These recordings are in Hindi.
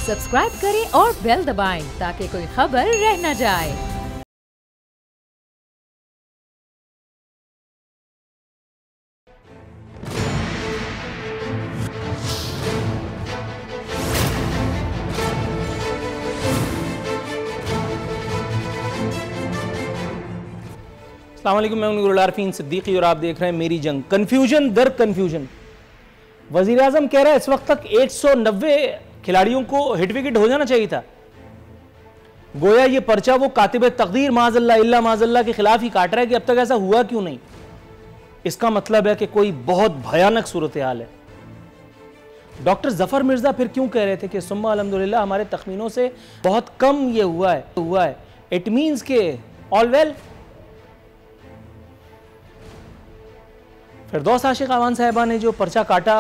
सब्सक्राइब करें और बेल दबाएं ताकि कोई खबर रह न जाए। अस्सलाम वालेकुम, मैं हूं आरफीन सिद्दीकी और आप देख रहे हैं मेरी जंग। कन्फ्यूजन दर कन्फ्यूजन। वजीर आजम कह रहा है इस वक्त तक 190 खिलाड़ियों को हिट विकेट हो जाना चाहिए था। गोया ये पर्चा वो कातिब तकदीर माज़अल्लाह इल्ला माज़अल्लाह के खिलाफ ही काट रहा है कि अब तक ऐसा हुआ क्यों नहीं। इसका मतलब है कि कोई बहुत भयानक सूरत हाल है। डॉक्टर जफर मिर्जा फिर क्यों कह रहे थे कि सुम्मा अल्हम्दुलिल्लाह हमारे तखमीनों से बहुत कम ये हुआ है। इट मीन्स के ऑल वेल। फिरदौस आशिक अवान साहिबा ने जो पर्चा काटा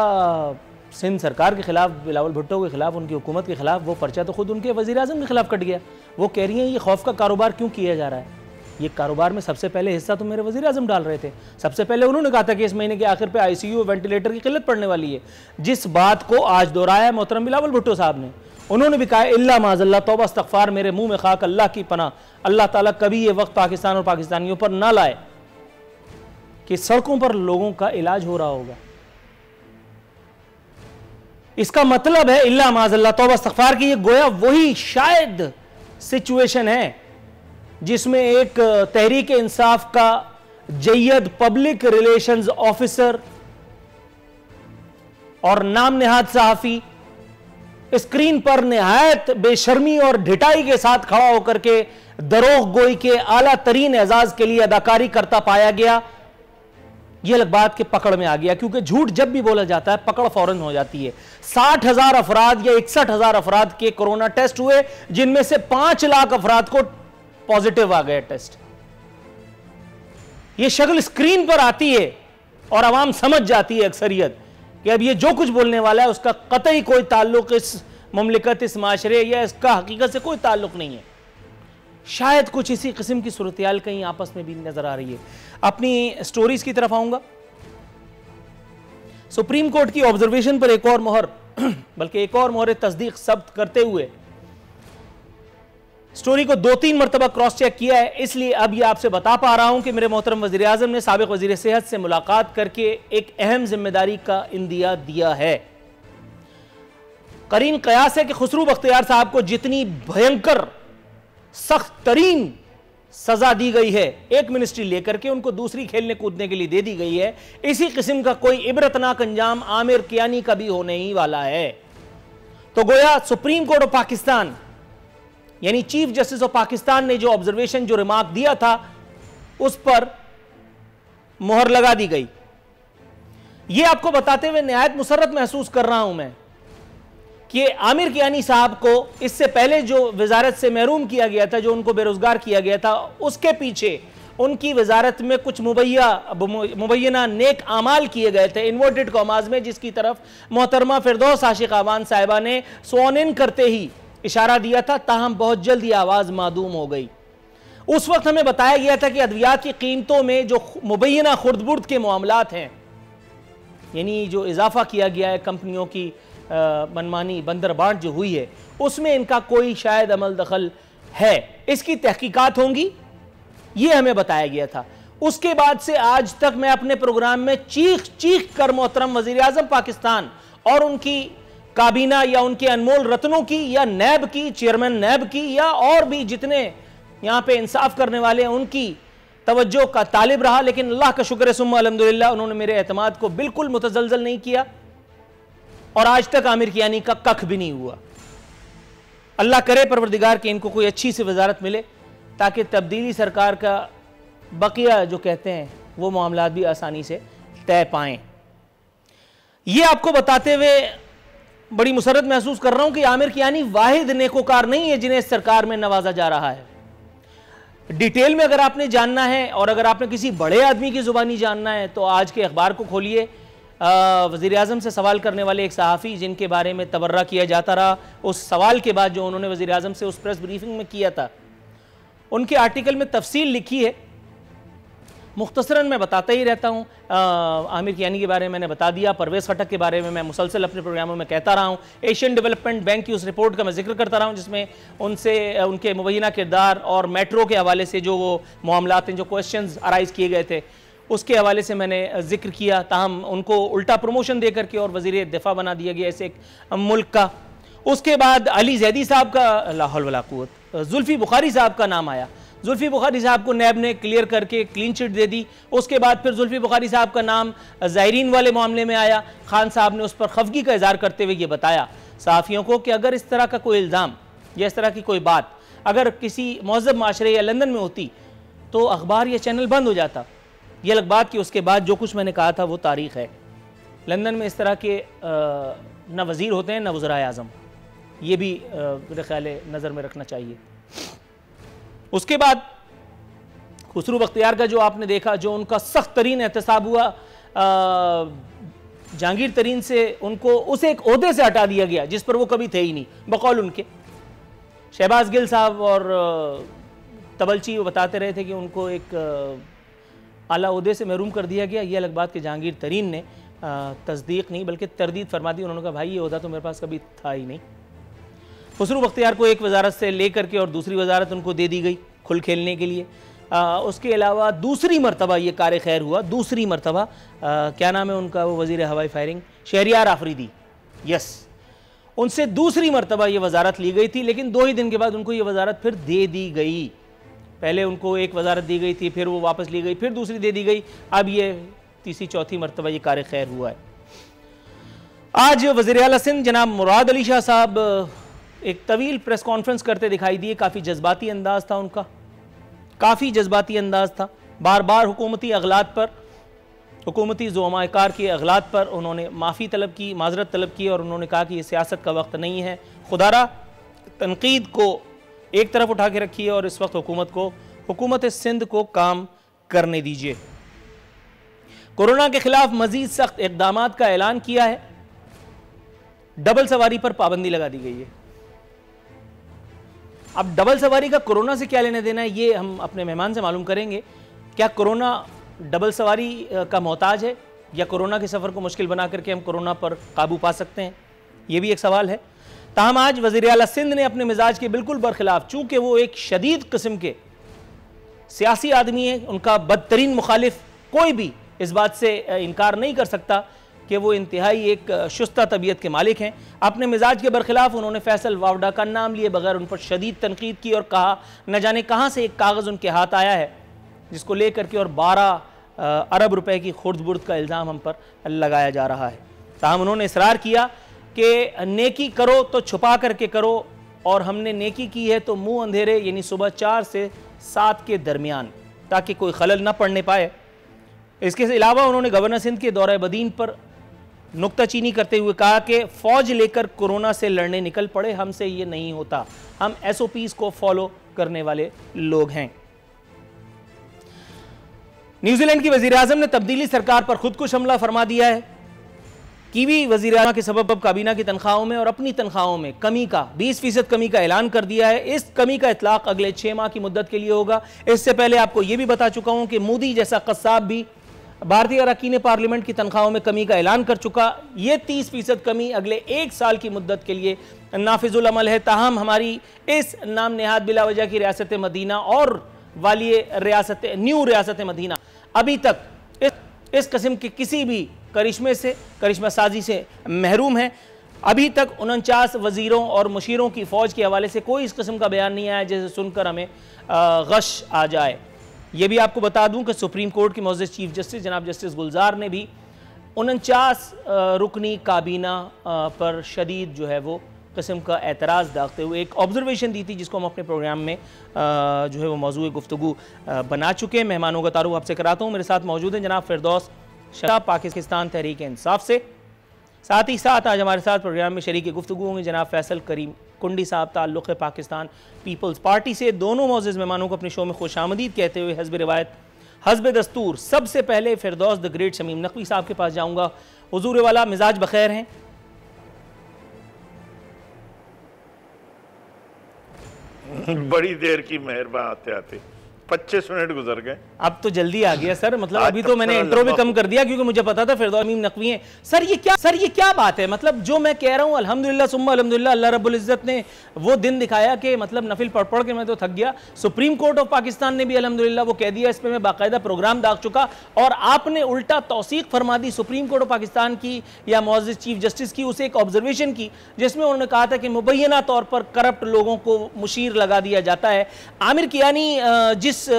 सिंध सरकार के खिलाफ, बिलावल भुट्टो के खिलाफ, उनकी हुकूमत के खिलाफ, वो पर्चा तो खुद उनके वजीर आजम के खिलाफ कट गया। वो कह रही हैं ये खौफ का कारोबार क्यों किया जा रहा है। ये कारोबार में सबसे पहले हिस्सा तो मेरे वजीर आजम डाल रहे थे। सबसे पहले उन्होंने कहा था कि इस महीने के आखिर पे आईसीयू वेंटिलेटर की किल्लत पड़ने वाली है, जिस बात को आज दोहराया मोहतरम बिलावल भुट्टो साहब ने। उन्होंने भी कहा इल्ला माज़अल्लाह तौबा इस्तग़फ़ार, मेरे मुंह में खाक, अल्लाह की पनाह, अल्लाह ताला कभी ये वक्त पाकिस्तान और पाकिस्तानियों पर ना लाए कि सड़कों पर लोगों का इलाज हो रहा होगा। इसका मतलब है इल्ला माज़अल्लाह तौबा इस्तग़फ़ार की ये गोया वही शायद सिचुएशन है जिसमें एक तहरीक इंसाफ का जय्यद पब्लिक रिलेशंस ऑफिसर और नाम नेहाद सहाफी स्क्रीन पर निहायत बेशर्मी और ढिठाई के साथ खड़ा होकर के दरोग गोई के आला तरीन एजाज के लिए अदाकारी करता पाया गया। यह अलग बात के पकड़ में आ गया, क्योंकि झूठ जब भी बोला जाता है पकड़ फौरन हो जाती है। 60,000 अफराद या 61,000 अफराद के कोरोना टेस्ट हुए, जिनमें से 5 लाख अफराद को पॉजिटिव आ गए टेस्ट। यह शक्ल स्क्रीन पर आती है और आवाम समझ जाती है अक्सरियत कि अब ये जो कुछ बोलने वाला है उसका कतई कोई ताल्लुक इस मुमलिकत, इस माशरे या इसका हकीकत से कोई ताल्लुक नहीं है। शायद कुछ इसी किस्म की सूरत-ए-हाल कहीं आपस में भी नजर आ रही है। अपनी स्टोरीज की तरफ आऊंगा। सुप्रीम कोर्ट की ऑब्जर्वेशन पर एक और मोहर, बल्कि एक और मोहर तस्दीक सब्त करते हुए स्टोरी को 2-3 मरतबा क्रॉस चेक किया है, इसलिए अब यह आपसे बता पा रहा हूं कि मेरे मोहतरम वजीर आजम ने साबिक वजीर सेहत से मुलाकात करके एक अहम जिम्मेदारी का इंदिया दिया है। करीन कयास है कि खुसरू बख्तियार साहब को जितनी भयंकर सख्त तरीन सजा दी गई है एक मिनिस्ट्री लेकर के, उनको दूसरी खेलने कूदने के लिए दे दी गई है। इसी किस्म का कोई इबरतनाक अंजाम आमिर कियानी का भी होने ही वाला है। तो गोया सुप्रीम कोर्ट ऑफ पाकिस्तान यानी चीफ जस्टिस ऑफ पाकिस्तान ने जो ऑब्जर्वेशन, जो रिमार्क दिया था, उस पर मोहर लगा दी गई। यह आपको बताते हुए निहायत मुसर्रत महसूस कर रहा हूं मैं कि आमिर कियानी साहब को इससे पहले जो वजारत से महरूम किया गया था, जो उनको बेरोजगार किया गया था, उसके पीछे उनकी वजारत में कुछ मुबैना नेक आमाल किए गए थे इन्वर्टेड कॉमास में, जिसकी तरफ मोहतरमा फिरदौस आशिक अवान साहिबा ने स्वान इन करते ही इशारा दिया था। ताहम बहुत जल्द ये आवाज मादूम हो गई। उस वक्त हमें बताया गया था कि अद्वियात की कीमतों में जो मुबैना खुर्द-बुर्द के मामलात हैं, यानी जो इजाफा किया गया है कंपनियों की मनमानी बंदरबांट जो हुई है, उसमें इनका कोई शायद अमल दखल है, इसकी तहकीकात होंगी, यह हमें बताया गया था। उसके बाद से आज तक मैं अपने प्रोग्राम में चीख चीख कर मोहतरम वजीर आजम पाकिस्तान और उनकी काबीना या उनके अनमोल रत्नों की या नैब की, चेयरमैन नैब की, या और भी जितने यहां पे इंसाफ करने वाले हैं उनकी तवज्जो का तालिब रहा। लेकिन अल्लाह का शुक्र है सुम्मा अल्हम्दुलिल्लाह, उन्होंने मेरे एतमाद को बिल्कुल मुतजलजल नहीं किया और आज तक आमिर कियानी का कख भी नहीं हुआ। अल्लाह करे परवरदिगार कि इनको कोई अच्छी सी वजारत मिले ताकि तब्दीली सरकार का बकिया जो कहते हैं वो मामलात भी आसानी से तय पाएं। ये आपको बताते हुए बड़ी मुसरत महसूस कर रहा हूं कि आमिर कियानी वाहिद नेकोकार नहीं है जिन्हें इस सरकार में नवाजा जा रहा है। डिटेल में अगर आपने जानना है और अगर आपने किसी बड़े आदमी की जुबानी जानना है तो आज के अखबार को खोलिए। वज़ीर आज़म से सवाल करने वाले एक सहाफ़ी जिनके बारे में तबर्रा किया जाता रहा, उस सवाल के बाद जो उन्होंने वज़ीर आज़म से उस प्रेस ब्रीफिंग में किया था, उनके आर्टिकल में तफसील लिखी है मुख्तसरन मैं बताता ही रहता हूँ। आमिर कियानी के बारे में मैंने बता दिया, परवेज़ खटक के बारे में मैं मुसलसल अपने प्रोग्रामों में कहता रहा हूँ। एशियन डेवलपमेंट बैंक की उस रिपोर्ट का मैं जिक्र करता रहा हूँ जिसमें उनके मुबैना किरदार और मेट्रो के हवाले से जो वो मामलात हैं, जो क्वेश्चंस अराइज किए गए थे, उसके हवाले से मैंने जिक्र किया। ताहम उनको उल्टा प्रमोशन दे करके और वज़ीर दिफा बना दिया गया ऐसे एक मुल्क का। उसके बाद अली जैदी साहब का, ला हौल वला कुव्वत, जुल्फ़ी बुखारी साहब का नाम आया। जुल्फ़ी बुखारी साहब को नैब ने क्लियर करके क्लीन चिट दे दी। उसके बाद फिर जुल्फ़ी बुखारी साहब का नाम ज़ायरीन वाले मामले में आया। खान साहब ने उस पर खफगी का इज़हार करते हुए ये बताया सहाफ़ियों को कि अगर इस तरह का कोई इल्ज़ाम या इस तरह की कोई बात अगर किसी महज़ब माशरे या लंदन में होती तो अखबार या चैनल बंद हो जाता। ये अलग बात कि उसके बाद जो कुछ मैंने कहा था वो तारीख़ है। लंदन में इस तरह के न वज़ीर होते हैं न वज़राए आज़म, ये भी मेरे ख्याल है नज़र में रखना चाहिए। उसके बाद खुसरू बख्तियार का जो आपने देखा, जो उनका सख्त तरीन एहतसाब हुआ, जहांगीर तरीन से उनको उस एक ओहदे से हटा दिया गया जिस पर वो कभी थे ही नहीं बकौल उनके। शहबाज गिल साहब और तबलची वो बताते रहे थे कि उनको एक आला ओहदे से महरूम कर दिया गया। ये अलग बात कि जहांगीर तरीन ने तस्दीक नहीं बल्कि तरदीद फरमा दी। उन्होंने कहा भाई ये ओहदा तो मेरे पास कभी था ही नहीं। खुसरू बख्तियार को एक वजारत से ले करके और दूसरी वजारत उनको दे दी गई खुल खेलने के लिए। उसके अलावा दूसरी मरतबा ये कार खैर हुआ, दूसरी मरतबा क्या नाम है उनका, वो वज़ीर हवाई फायरिंग शहरियार आफरीदी, यस, उनसे दूसरी मरतबा ये वजारत ली गई थी। लेकिन 2 ही दिन के बाद उनको ये वजारत फिर दे दी गई। पहले उनको एक वजारत दी गई थी, फिर वो वापस ली गई, फिर दूसरी दे दी गई, अब ये तीसरी चौथी मरतबा ये कार खैर हुआ है। आज वज़ीर आला सिंध जनाब मुराद अली शाह साहब एक तवील प्रेस कॉन्फ्रेंस करते दिखाई दिए। काफ़ी जज्बाती अंदाज था उनका, काफ़ी जज्बाती अंदाज था। बार बार हुकूमती अगलात पर, हुकूमती ज़ुअमाकार के अगलात पर उन्होंने माफ़ी तलब की, माजरत तलब की और उन्होंने कहा कि ये सियासत का वक्त नहीं है। खुदारा तनकीद को एक तरफ उठा के रखिए और इस वक्त हुकूमत सिंध को काम करने दीजिए। कोरोना के खिलाफ मजीद सख्त इक़दामात का ऐलान किया है। डबल सवारी पर पाबंदी लगा दी गई है। अब डबल सवारी का कोरोना से क्या लेना देना है, ये हम अपने मेहमान से मालूम करेंगे। क्या कोरोना डबल सवारी का मोहताज है या कोरोना के सफ़र को मुश्किल बना करके हम कोरोना पर काबू पा सकते हैं, ये भी एक सवाल है। ताहम आज वज़ीर आला सिंध ने अपने मिजाज के बिल्कुल बरखिलाफ, चूँकि वो एक शदीद किस्म के सियासी आदमी है, उनका बदतरीन मुखालिफ कोई भी इस बात से इनकार नहीं कर सकता कि वो इंतहाई एक शुस्ता तबीयत के मालिक हैं। अपने मिजाज के बरखिलाफ उन्होंने फैसल वावडा का नाम लिए बगैर उन पर शदीद तनकीद की और कहा न जाने कहाँ से एक कागज़ उनके हाथ आया है जिसको लेकर के और 12 अरब रुपए की खुर्द बुर्द का इल्ज़ाम हम पर लगाया जा रहा है। ताहम उन्होंने इसरार किया कि नेकी करो तो छुपा करके करो और हमने नेकी की है तो मुंह अंधेरे, यानी सुबह 4 से 7 के दरमियान, ताकि कोई खलल ना पड़ने पाए। इसके अलावा उन्होंने गवर्नर सिंध के दौरे बदीन पर नुक्ताचीनी करते हुए कहा कि फ़ौज लेकर कोरोना से लड़ने निकल पड़े, हमसे ये नहीं होता, हम SOPs को फॉलो करने वाले लोग हैं। न्यूजीलैंड की वज़ीर आज़म ने तब्दीली सरकार पर खुदकुश हमला फरमा दिया है। कीवी वज़ीर आज़म के सबब काबीना की तनख्वाहों में और अपनी तनख्वाहों में कमी का 20% कमी का ऐलान कर दिया है। इस कमी का इतलाक़ अगले 6 माह की मुद्दत के लिए होगा। इससे पहले आपको यह भी बता चुका हूं कि मोदी जैसा कस्साब भी भारतीय अरकान पार्लियामेंट की तनख्वाहों में कमी का ऐलान कर चुका। ये 30% कमी अगले 1 साल की मुद्दत के लिए नाफिजुल अमल है। ताहम हमारी इस नाम नेहाद बिला वजह की रियासत मदीना और वाली न्यू रियासत मदीना अभी तक इस किस्म के किसी भी करिश्मा साजी से महरूम है। अभी तक 49 वजीरों और मुशीरों की फ़ौज के हवाले से कोई इस किस्म का बयान नहीं आया जिसे सुनकर हमें गश आ जाए। यह भी आपको बता दूं कि सुप्रीम कोर्ट के मौजूद चीफ जस्टिस जनाब जस्टिस गुलजार ने भी 49 रुकनी काबीना पर शदीद जो है वो किस्म का एतराज़ दागते हुए एक ऑब्जर्वेशन दी थी, जिसको हम अपने प्रोग्राम में जो है वो मौजूद गुफ्तगू बना चुके हैं। मेहमानों का तारुफ आपसे कराता हूँ। मेरे साथ मौजूद हैं जनाब फिरदौस शाह पाकिस्तान तहरीक इंसाफ से, साथ ही साथ आज हमारे साथ प्रोग्राम में शरीक गुफ्तगू होंगे जनाब फैसल करीम कुंडी साहब ताल्लुक़ पाकिस्तान पीपल्स पार्टी से। दोनों मौजूद मेहमानों को अपने शो में खुशामदीद कहते हुए हस्ब रिवायत हस्ब दस्तूर सबसे पहले फिरदौस द ग्रेट शमीम नकवी साहब के पास जाऊँगा। हुजूर वाला मिजाज बखैर हैं? बड़ी देर की मेहरबान आते आते 25 मिनट गुजर गए। अब तो जल्दी आ गया सर, मतलब अभी तो मैंने इंट्रो भी कम कर दिया क्योंकि मुझे पता था फिरदौस तमीम नकवी हैं। सर ये क्या बात है? मतलब जो मैं कह रहा हूँ अल्हम्दुलिल्लाह सुम्मा अल्हम्दुलिल्लाह, अल्लाह रब्बुल इज्जत ने वो दिन दिखाया कि मतलब नफिल पढ़ पढ़ के मैं तो थक गया। सुप्रीम कोर्ट ऑफ पाकिस्तान ने भी अल्हम्दुलिल्लाह वो कह दिया, इस पर मैं बाकायदा प्रोग्राम दाग चुका, और आपने उल्टा तौसीक फरमा दी सुप्रीम कोर्ट ऑफ पाकिस्तान की या मुअज़्ज़िज़ चीफ जस्टिस की, उसे एक ऑब्जर्वेशन की जिसमें उन्होंने कहा था कि मुबैना तौर पर करप्ट लोगों को मुशीर लगा दिया जाता है। आमिर कियानी जिस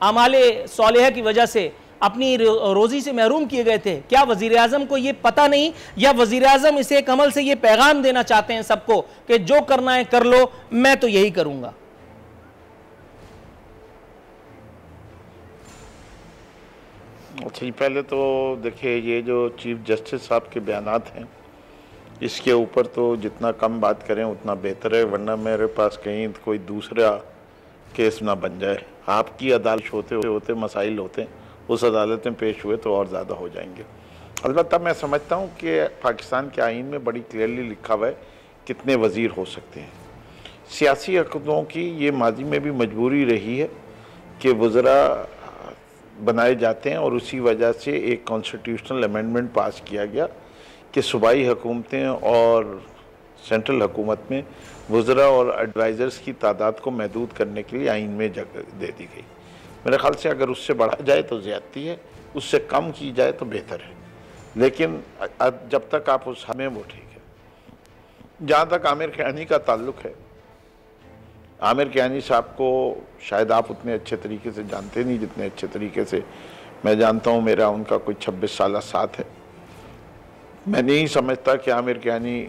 आमाले सालेहा की वजह से अपनी रोजी से महरूम किए गए थे, क्या वजीर आजम को यह पता नहीं, या वजीर आजम इसे एक अमल से यह पैगाम देना चाहते हैं सबको कि जो करना है कर लो, मैं तो यही करूंगा? अच्छा, पहले तो देखिए ये जो चीफ जस्टिस साहब के बयानात हैं इसके ऊपर तो जितना कम बात करें उतना बेहतर है, वरना मेरे पास कहीं कोई दूसरा केस ना बन जाए। आपकी अदालत होते होते मसाइल होते हैं, उस अदालत में पेश हुए तो और ज़्यादा हो जाएंगे। अलबत्ता मैं समझता हूँ कि पाकिस्तान के आइन में बड़ी क्लियरली लिखा हुआ है कितने वज़ीर हो सकते हैं। सियासी हकूमतों की ये माजी में भी मजबूरी रही है कि वज़रा बनाए जाते हैं, और उसी वजह से एक कॉन्स्टिट्यूशनल अमेंडमेंट पास किया गया कि सूबाई हुकूमतें और सेंट्रल हुकूमत में वज़रा और एडवाइज़र्स की तादाद को महदूद करने के लिए आइन में जगह दे दी गई। मेरे ख्याल से अगर उससे बढ़ा जाए तो ज़्यादती है, उससे कम की जाए तो बेहतर है, लेकिन जब तक आप उस हमें वो ठीक है। जहाँ तक आमिर कियानी का ताल्लुक़ है, आमिर कियानी साहब को शायद आप उतने अच्छे तरीके से जानते नहीं जितने अच्छे तरीके से मैं जानता हूँ। मेरा उनका कोई 26 साल साथ है। मैं नहीं समझता कि आमिर कियानी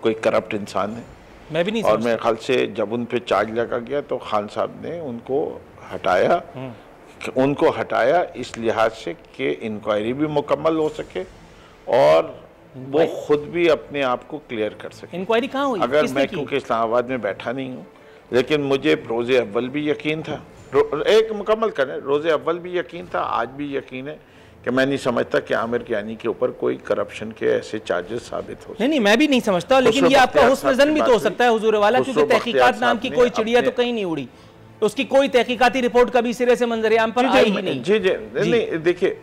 कोई करप्ट इंसान है, मैं भी नहीं समझता। और मेरे ख्याल से जब उन पे चार्ज लगा गया तो खान साहब ने उनको हटाया इस लिहाज से कि इंक्वायरी भी मुकम्मल हो सके और वो खुद भी अपने आप को क्लियर कर सके। इंक्वायरी कहाँ हुई? अगर मैं क्योंकि इस्लामाबाद में बैठा नहीं हूँ, लेकिन मुझे रोज़े अव्वल भी यकीन था, एक मुकम्मल करें, रोज़े अव्वल भी यकीन था, आज भी यकीन है कि मैं नहीं समझता कि आमिर कियानी के ऊपर कोई करप्शन के ऐसे चार्जेस साबित हो। नहीं, मैं भी नहीं समझता, लेकिन ये आपका हुस्न ज़न भी तो हो सकता है हुजूर वाला, क्योंकि तहकीकात नाम की कोई चिड़िया तो कहीं नहीं उड़ी, उसकी कोई तहकीकाती रिपोर्ट कभी सिरे से मंजर आम पर आई ही नहीं। जी नहीं, देखिए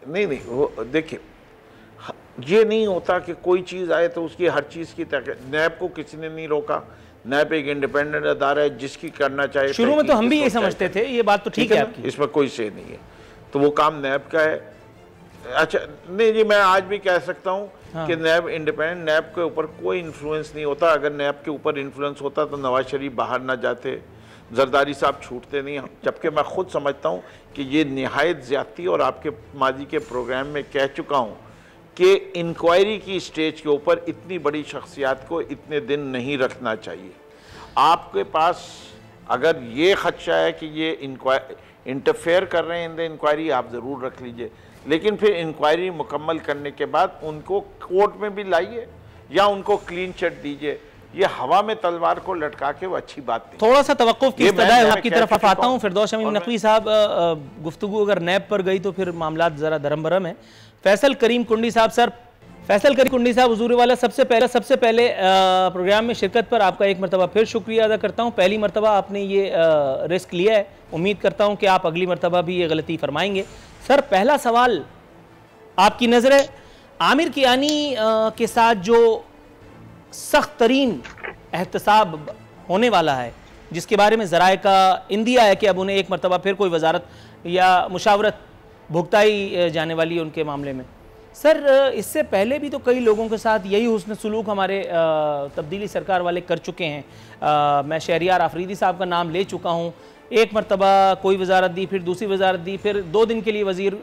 नहीं, वो देखिए, ये नहीं होता कि कोई चीज़ आए तो उसकी हर चीज़ की नैब को किसी ने नहीं रोका। नैब एक इंडिपेंडेंट अदारा है जिसकी करना चाहिए। शुरू में तो हम भी ये समझते थे, ये बात तो ठीक है आपकी, इसमें कोई से नहीं है, तो वो काम नैब का है। अच्छा नहीं जी, मैं आज भी कह सकता हूँ कि नैब इंडिपेंडेंट, नैब के ऊपर कोई इन्फ्लुएंस नहीं होता। अगर नैब के ऊपर इन्फ्लुएंस होता तो नवाज शरीफ बाहर ना जाते, जरदारी साहब छूटते नहीं। जबकि मैं खुद समझता हूँ कि ये निहायत ज़्यादती, और आपके माजी के प्रोग्राम में कह चुका हूँ कि इंक्वायरी की स्टेज के ऊपर इतनी बड़ी शख्सियात को इतने दिन नहीं रखना चाहिए। आपके पास अगर ये खदशा है कि ये इंटरफेयर कर रहे हैं इन द इंक्वायरी, आप ज़रूर रख लीजिए, लेकिन फिर इंक्वायरी मुकम्मल करने के बाद उनको कोर्ट में भी लाइए या उनको क्लीन चिट दीजिए। ये हवा में तलवार को लटका के वो अच्छी बात नहीं। थोड़ा सा तवक्कुफ की इस्तदा है, आपकी तरफ आता हूँ। फिरदौस तमीम नकवी साहब, गुफ्तगू अगर नैब पर गई तो फिर मामला ज़रा धर्म भरम है। फैसल करीम कुंडी साहब, सर फैसल करीम कुंडी साहब, हुजूर वाला सबसे पहले प्रोग्राम में शिरकत पर आपका एक मरतबा फिर शुक्रिया अदा करता हूँ। पहली मरतबा आपने ये रिस्क लिया है, उम्मीद करता हूँ कि आप अगली मरतबा भी ये गलती फरमाएंगे। सर पहला सवाल आपकी नज़र है, आमिर कियानी के साथ जो सख्त तरीन एहतसाब होने वाला है, जिसके बारे में ज़राए का इंदिया है कि अब उन्हें एक मरतबा फिर कोई वजारत या मुशावरत भुगताई जाने वाली है उनके मामले में। सर इससे पहले भी तो कई लोगों के साथ यही हुस्न सलूक हमारे तब्दीली सरकार वाले कर चुके हैं। मैं शहरियार आफरीदी साहब का नाम ले चुका हूँ, एक मरतबा कोई वजारत दी, फिर दूसरी वजारत दी, फिर 2 दिन के लिए वज़ीर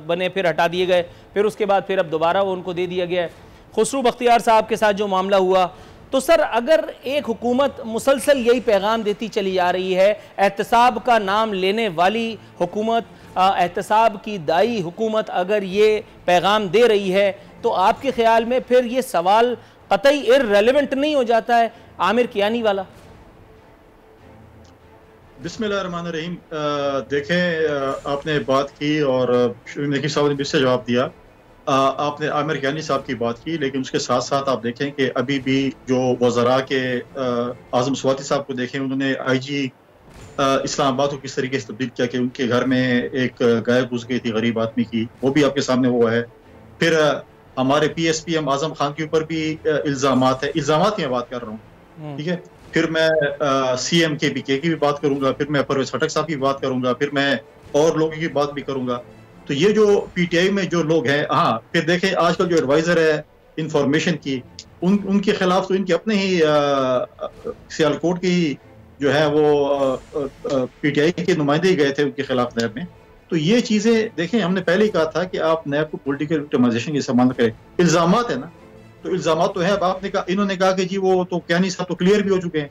बने, फिर हटा दिए गए, फिर उसके बाद फिर अब दोबारा वो उनको दे दिया गया है। खुसरू बख्तियार साहब के साथ जो मामला हुआ, तो सर अगर एक हुकूमत मुसलसल यही पैगाम देती चली जा रही है, एहतसाब का नाम लेने वाली हुकूमत, एहतसाब की दाई हुकूमत अगर ये पैगाम दे रही है, तो आपके ख्याल में फिर ये सवाल कतई इर्रेलेवेंट नहीं हो जाता है आमिर कियानी वाला? बिस्मिल्लाहिर्रहमानिर्रहीम। देखें, आपने बात की और नकीब साहब ने भी इससे जवाब दिया। आपने आमिर कियानी साहब की बात की, लेकिन उसके साथ साथ आप देखें कि अभी भी जो वज़रा के आज़म स्वाति साहब को देखें, उन्होंने IG इस्लामाबाद को किस तरीके से तब्दील किया कि उनके घर में एक गाय घुस गई थी गरीब आदमी की, वो भी आपके सामने हुआ है। फिर हमारे PSPM आजम खान के ऊपर भी इल्ज़ामात है, इल्ज़ामात की मैं बात कर रहा हूँ, ठीक है। फिर मैं CM KPK की भी बात करूंगा, फिर मैं परवेज खटक साहब की बात करूंगा, फिर मैं और लोगों की बात भी करूंगा। तो ये जो PTI में जो लोग हैं, हाँ, फिर देखें आजकल जो एडवाइजर है इंफॉर्मेशन की, उनके खिलाफ तो इनके अपने ही सियालकोट की जो है वो PTI के नुमाइंदे गए थे उनके खिलाफ नैब में। तो ये चीजें देखें, हमने पहले ही कहा था कि आप नैब को पॉलिटिकल विक्टिमाइजेशन के इस्तेमाल करें। इल्जामात है ना, तो इल्जामात तो है। अब आपने कहा, इन्होंने कहा कि जी वो तो कियानी साहब तो क्लियर भी हो चुके हैं।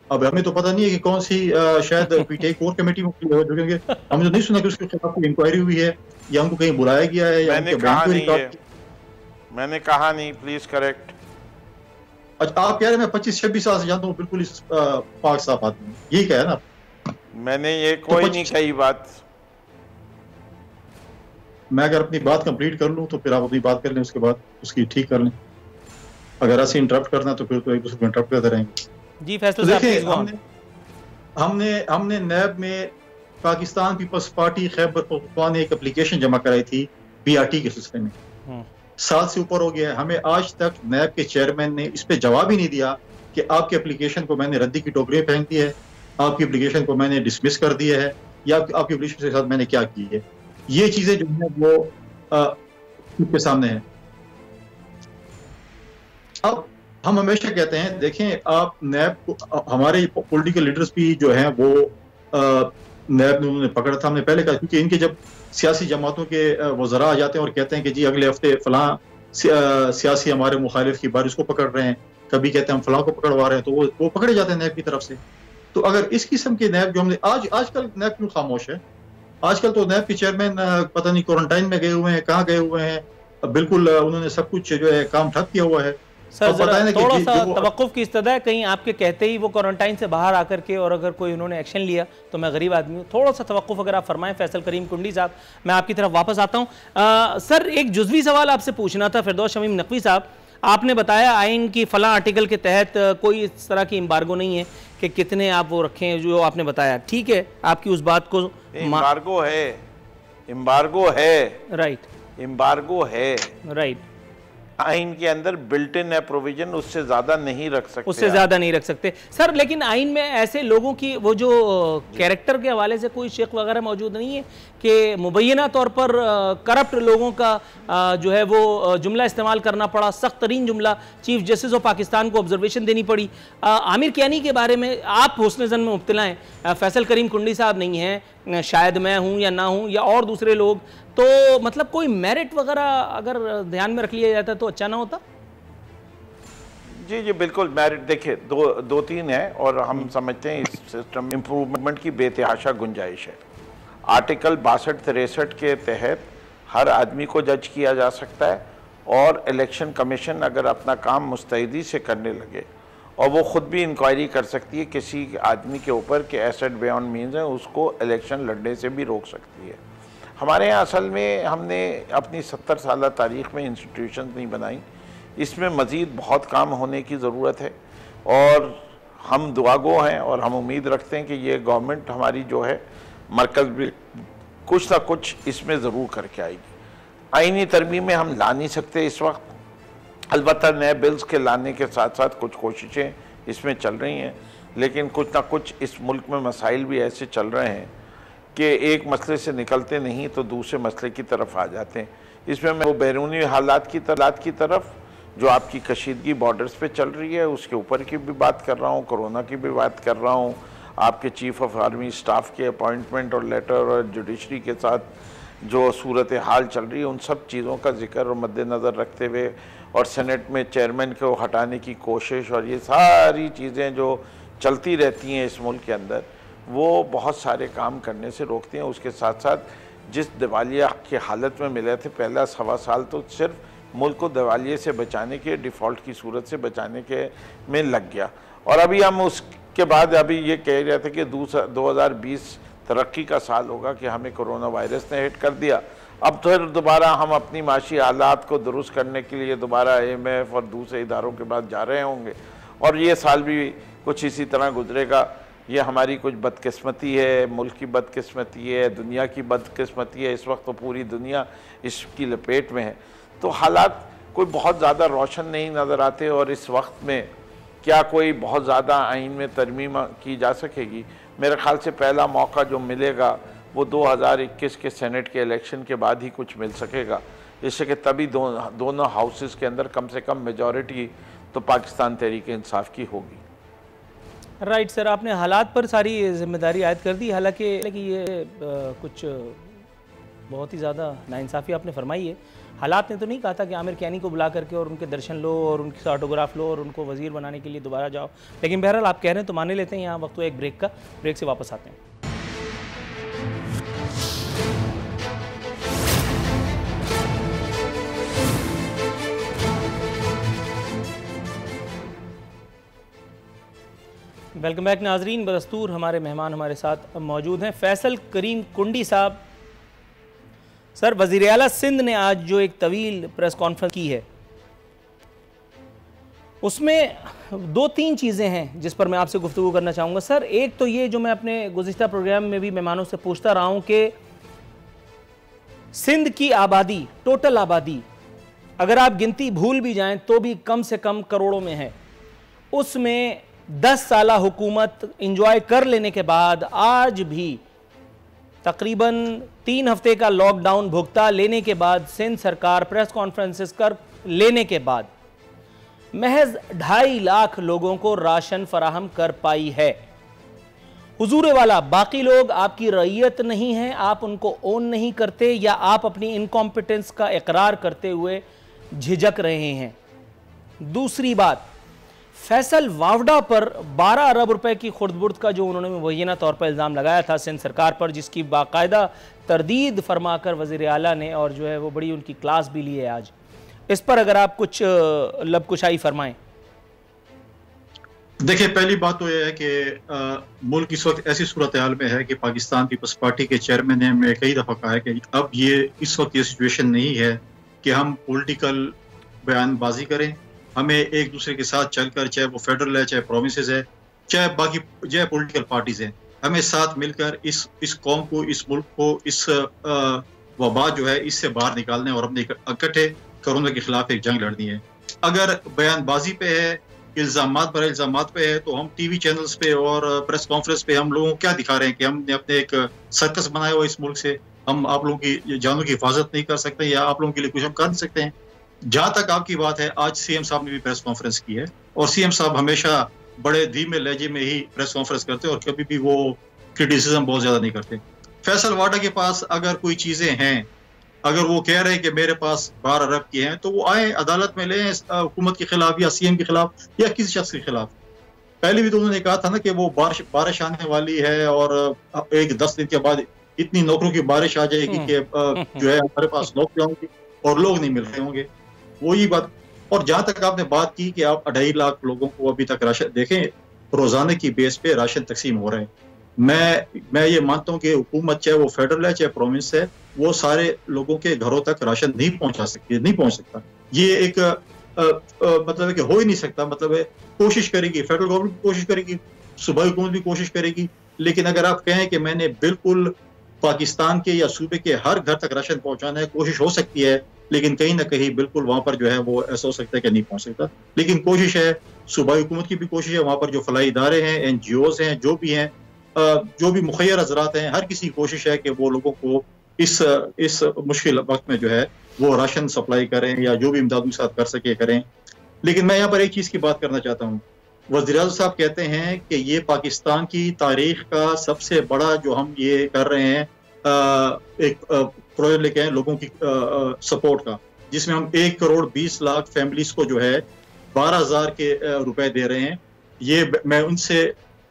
अब हमें तो पता नहीं है कि कौन सी शायद PTI कोर कमेटी में क्लियर हो चुके हैं। हमने तो नहीं सुना कि उसके खिलाफ कोई इंक्वायरी हुई है या उनको कहीं बुलाया गया है या मैंने कहा नहीं है, मैंने कहा नहीं, प्लीज करेक्ट। अच्छा, आप कह रहे हैं मैं 25-26 साल से जानता हूँ बिल्कुल इस पाक साफ आदमी, यही कहा है ना? मैंने ये कोई नहीं कही बात। मैं अगर अपनी बात कंप्लीट कर लूं तो फिर आप अपनी बात कर लें, उसके बाद उसकी ठीक कर लें। अगर ऐसे इंटरप्ट करना तो फिर तो एक दूसरे को इंटरप्ट करते रहेंगे। जी फैसल तो साहब, देखिए, हमने नैब में पाकिस्तान पीपल्स पार्टी खैबर पख्तूनख्वा ने एक एप्लीकेशन जमा कराई थी BRT के सिलसिले में। 7 से ऊपर हो गया है। हमें आज तक नैब के चेयरमैन ने इस पे जवाब ही नहीं दिया कि आपकी एप्लीकेशन को मैंने रद्दी की टोकरी में फेंक दी है, आपकी एप्लीकेशन को मैंने डिसमिस कर दिया है, या आपकी एप्लीकेशन के साथ मैंने क्या की है। ये चीजें जो है वो उसके सामने है। अब हम हमेशा कहते हैं, देखें आप नैब को, हमारे पॉलिटिकल लीडर्स भी जो हैं वो नैब ने उन्होंने पकड़ा था। हमने पहले कहा, क्योंकि इनके जब सियासी जमातों के वज़रा आ जाते हैं और कहते हैं कि जी अगले हफ्ते फलां सियासी हमारे मुखालिफ की बारिश को पकड़ रहे हैं, कभी कहते हैं हम फलां को पकड़वा रहे हैं, तो वो पकड़े जाते हैं नैब की तरफ से। तो अगर इस किस्म के नैब जो हमने आजकल नैब क्यों खामोश है? आजकल तो नैब के चेयरमैन पता नहीं क्वारंटाइन में गए हुए हैं, कहाँ गए हुए हैं, बिल्कुल उन्होंने सब कुछ जो है काम ठप किया हुआ है। सर जरा थोड़ा सा तवक्कुफ की इस्तदा है, कहीं आपके कहते ही वो क्वारंटाइन से बाहर आकर के और अगर कोई उन्होंने एक्शन लिया तो मैं गरीब आदमी हूँ, थोड़ा सा तवक्कुफ अगर आप फरमाएं। फैसल करीम कुंडी साहब, मैं आपकी तरफ वापस आता हूँ। सर एक जुज़वी सवाल आपसे पूछना था। फिरदौस शमीम नकवी साहब, आपने बताया आइन की फला आर्टिकल के तहत कोई इस तरह की एम्बार्गो नहीं है कि कितने आप वो रखें, जो आपने बताया ठीक है, आपकी उस बात को एम्बार्गो है, एम्बार्गो है, राइट, एम्बार्गो है, राइट। आइन के अंदर बिल्ट इन है प्रोविजन, उससे ज्यादा नहीं रख सकते, उससे ज्यादा नहीं रख सकते सर। लेकिन आइन में ऐसे लोगों की वो जो कैरेक्टर के हवाले से कोई शेख वगैरह मौजूद नहीं है कि मुबैना तौर पर करप्ट लोगों का जो है वो जुमला इस्तेमाल करना पड़ा, सख्त तरीन जुमला चीफ जस्टिस ऑफ पाकिस्तान को ऑब्जर्वेशन देनी पड़ी। आमिर कियानी के बारे में आप हुस्न ज़न में मुब्तला हैं, फैसल करीम कुंडी साहब नहीं हैं, शायद मैं हूँ या ना हूँ या और दूसरे लोग, तो मतलब कोई मेरिट वगैरह अगर ध्यान में रख लिया जाता तो अच्छा ना होता? जी जी बिल्कुल, मेरिट देखिए दो तीन है और हम समझते हैं इस सिस्टम इम्प्रूवमेंट की बेतहाशा गुंजाइश है। आर्टिकल 62-63 के तहत हर आदमी को जज किया जा सकता है और इलेक्शन कमीशन अगर अपना काम मुस्तैदी से करने लगे और वो ख़ुद भी इंक्वायरी कर सकती है किसी आदमी के ऊपर कि एसेट बियॉन्ड मीन्स है, उसको इलेक्शन लड़ने से भी रोक सकती है। हमारे यहाँ असल में हमने अपनी 70 साल तारीख़ में इंस्टीट्यूशन नहीं बनाई, इसमें मज़ीद बहुत काम होने की ज़रूरत है और हम दुआगो हैं और हम उम्मीद रखते हैं कि ये गवर्नमेंट हमारी जो है मरकज़ भी कुछ ना कुछ इसमें ज़रूर करके आएगी। आईनी तरमीम में हम ला नहीं सकते इस वक्त, अलबत्ता नए बिल्स के लाने के साथ साथ कुछ कोशिशें इसमें चल रही हैं, लेकिन कुछ ना कुछ इस मुल्क में मसाइल भी ऐसे चल रहे हैं कि एक मसले से निकलते नहीं तो दूसरे मसले की तरफ आ जाते हैं। इसमें मैं वो बैरूनी हालात की तरफ जो आपकी कशीदगी बॉर्डर्स पे चल रही है उसके ऊपर की भी बात कर रहा हूँ, कोरोना की भी बात कर रहा हूँ, आपके चीफ ऑफ आर्मी स्टाफ के अपॉइंटमेंट और लेटर और जुडिशरी के साथ जो सूरत हाल चल रही है उन सब चीज़ों का जिक्र और मद्देनज़र रखते हुए और सेनेट में चेयरमैन को हटाने की कोशिश और ये सारी चीज़ें जो चलती रहती हैं इस मुल्क के अंदर, वो बहुत सारे काम करने से रोकती हैं। उसके साथ साथ जिस दिवालिया की हालत में मिले थे पहला 1.25 साल तो सिर्फ मुल्क को दिवालिये से बचाने के, डिफ़ॉल्ट की सूरत से बचाने के में लग गया और अभी हम उसके बाद अभी ये कह रहे थे कि 2020 तरक्की का साल होगा कि हमें कोरोना वायरस ने हिट कर दिया। अब फिर दोबारा हम अपनी माशी हालात को दुरुस्त करने के लिए दोबारा IMF और दूसरे इदारों के पास जा रहे होंगे, और ये साल भी कुछ इसी तरह गुजरेगा। ये हमारी कुछ बदकिस्मती है, मुल्क की बदकिस्मती है, दुनिया की बदकिस्मती है। इस वक्त तो पूरी दुनिया इसकी लपेट में है, तो हालात कोई बहुत ज़्यादा रोशन नहीं नज़र आते। और इस वक्त में क्या कोई बहुत ज़्यादा आइन में तरमीम की जा सकेगी? मेरे ख्याल से पहला मौका जो मिलेगा वो 2021 के सेनेट के इलेक्शन के बाद ही कुछ मिल सकेगा, जिससे कि तभी दोनों हाउसेस के अंदर कम से कम मेजॉरिटी तो पाकिस्तान तहरीक इंसाफ की होगी। राइट सर, आपने हालात पर सारी जिम्मेदारी आयद कर दी। हालांकि ये कुछ बहुत ही ज़्यादा नाइंसाफ़ी आपने फरमाई है। हालात ने तो नहीं कहा था कि आमिर कैनी को बुला करके और उनके दर्शन लो और उनके ऑटोग्राफ लो और उनको वज़ीर बनाने के लिए दोबारा जाओ, लेकिन बहरहाल आप कह रहे हैं तो माने लेते हैं। यहाँ वक्त हुआ एक ब्रेक का, ब्रेक से वापस आते हैं। वेलकम बैक नाजरीन। बदस्तूर हमारे मेहमान हमारे साथ मौजूद हैं फैसल करीम कुंडी साहब। सर, वज़ीर आला सिंध ने आज जो एक तवील प्रेस कॉन्फ्रेंस की है, उसमें 2-3 चीज़ें हैं जिस पर मैं आपसे गुफ्तगू करना चाहूँगा। सर, एक तो ये जो मैं अपने गुज़िश्ता प्रोग्राम में भी मेहमानों से पूछता रहा हूँ कि सिंध की आबादी, टोटल आबादी, अगर आप गिनती भूल भी जाएं तो भी कम से कम करोड़ों में है। उसमें 10 साला हुकूमत इंजॉय कर लेने के बाद आज भी तकरीबन 3 हफ्ते का लॉकडाउन भुगता लेने के बाद सिंध सरकार प्रेस कॉन्फ्रेंसेस कर लेने के बाद महज 2.5 लाख लोगों को राशन फराहम कर पाई है। हुजूर वाला, बाकी लोग आपकी रईयत नहीं है, आप उनको ओन नहीं करते, या आप अपनी इनकॉम्पिटेंस का इकरार करते हुए झिझक रहे हैं। दूसरी बात, फैसल वावडा पर 12 अरब रुपए की खुर्द-बुर्द का जो उन्होंने मुबैना तौर पर इल्ज़ाम लगाया था सिंध सरकार पर, जिसकी बाकायदा तरदीद फरमाकर वज़ीर आला ने और जो है वो बड़ी उनकी क्लास भी ली है आज, इस पर अगर आप कुछ लबकुशाई फरमाएं। देखिए, पहली बात तो यह है कि मुल्क इस वक्त ऐसी सूरत हाल में है कि पाकिस्तान पीपल्स पार्टी के चेयरमैन ने मैं कई दफ़ा कहा है कि अब ये इस वक्त ये सिचुएशन नहीं है कि हम पॉलिटिकल बयानबाजी करें। हमें एक दूसरे के साथ चलकर, चाहे वो फेडरल है, चाहे प्रोविंसेस है, चाहे बाकी चाहे पॉलिटिकल पार्टीज हैं, हमें साथ मिलकर इस कौम को, इस मुल्क को, इस वबा जो है इससे बाहर निकालने और अपने इकट्ठे कोरोना के खिलाफ एक जंग लड़नी है। अगर बयानबाजी पे है, इल्जामात पे है, तो हम टीवी चैनल्स पे और प्रेस कॉन्फ्रेंस पे हम लोगों को क्या दिखा रहे हैं कि हमने अपने एक सर्कस बनाया हुआ इस मुल्क से, हम आप लोगों की जानों की हिफाजत नहीं कर सकते या आप लोगों के लिए कुछ हम कर नहीं सकते हैं। जहां तक आपकी बात है, आज सीएम साहब ने भी प्रेस कॉन्फ्रेंस की है और सीएम साहब हमेशा बड़े धीमे लहजे में ही प्रेस कॉन्फ्रेंस करते हैं और कभी भी वो क्रिटिसिज्म बहुत ज्यादा नहीं करते। फैसल वाडा के पास अगर कोई चीजें हैं, अगर वो कह रहे हैं कि मेरे पास 12 अरब की हैं, तो वो आए अदालत में लें हुकूमत के खिलाफ या सीएम के खिलाफ या किसी शख्स के खिलाफ। पहले भी तो उन्होंने कहा था ना कि वो बारिश आने वाली है और एक 10 दिन के बाद इतनी नौकरियों की बारिश आ जाएगी कि जो है हमारे पास नौकरियां होंगी और लोग नहीं मिल रहे होंगे, वही बात। और जहां तक आपने बात की कि आप 2.5 लाख लोगों को अभी तक राशन, देखें रोजाना की बेस पे राशन तकसीम हो रहे हैं। मैं ये मानता हूँ कि हुकूमत चाहे वो फेडरल है चाहे प्रोविंस है, वो सारे लोगों के घरों तक राशन नहीं पहुंचा सकती, नहीं पहुंच सकता। ये एक मतलब है कि हो ही नहीं सकता। मतलब है कोशिश करेगी, फेडरल गवर्नमेंट भी कोशिश करेगी, सूबाई हुकूमत भी कोशिश करेगी, लेकिन अगर आप कहें कि मैंने बिल्कुल पाकिस्तान के या सूबे के हर घर तक राशन पहुंचाना है, कोशिश हो सकती है, लेकिन कहीं ना कहीं बिल्कुल वहां पर जो है वो ऐसा हो सकता है कि नहीं पहुंच सकता। लेकिन कोशिश है, सूबाई हुकूमत की भी कोशिश है, वहां पर जो फलाई इदारे हैं, NGOs हैं, जो भी हैं, जो भी मुखैर हजरात हैं, हर किसी की कोशिश है कि वो लोगों को इस मुश्किल वक्त में जो है वो राशन सप्लाई करें या जो भी इमदाद साथ कर सके करें। लेकिन मैं यहाँ पर एक चीज़ की बात करना चाहता हूँ। वज़ीर-ए-आज़म साहब कहते हैं कि ये पाकिस्तान की तारीख का सबसे बड़ा जो हम ये कर रहे हैं एक प्रोजेक्ट लेके आए लोगों की सपोर्ट का, जिसमें हम 1 करोड़ 20 लाख फैमिलीज को जो है 12,000 के रुपए दे रहे हैं। ये मैं उनसे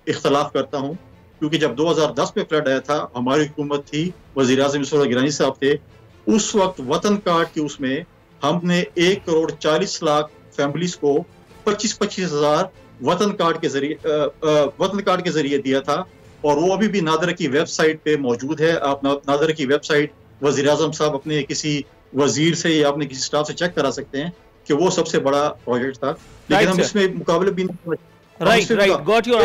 इख्तलाफ करता हूँ, क्योंकि जब 2010 में फ्लड आया था, हमारी हुकूमत थी, वज़ीर-ए-आज़म यूसुफ गिलानी साहब थे, उस वक्त वतन कार्ड के उसमें हमने 1 करोड़ 40 लाख फैमिलीज को 25-25 हज़ार वतन कार्ड के जरिए दिया था। और वो अभी भी नादरा की वेबसाइट पे मौजूद है। आप नादरा की वेबसाइट वज़ीर आज़म साहब अपने किसी वजीर से या अपने किसी स्टाफ से चेक करा सकते हैं कि वो सबसे बड़ा प्रोजेक्ट था, लेकिन हम इसमें मुकाबले भी right got your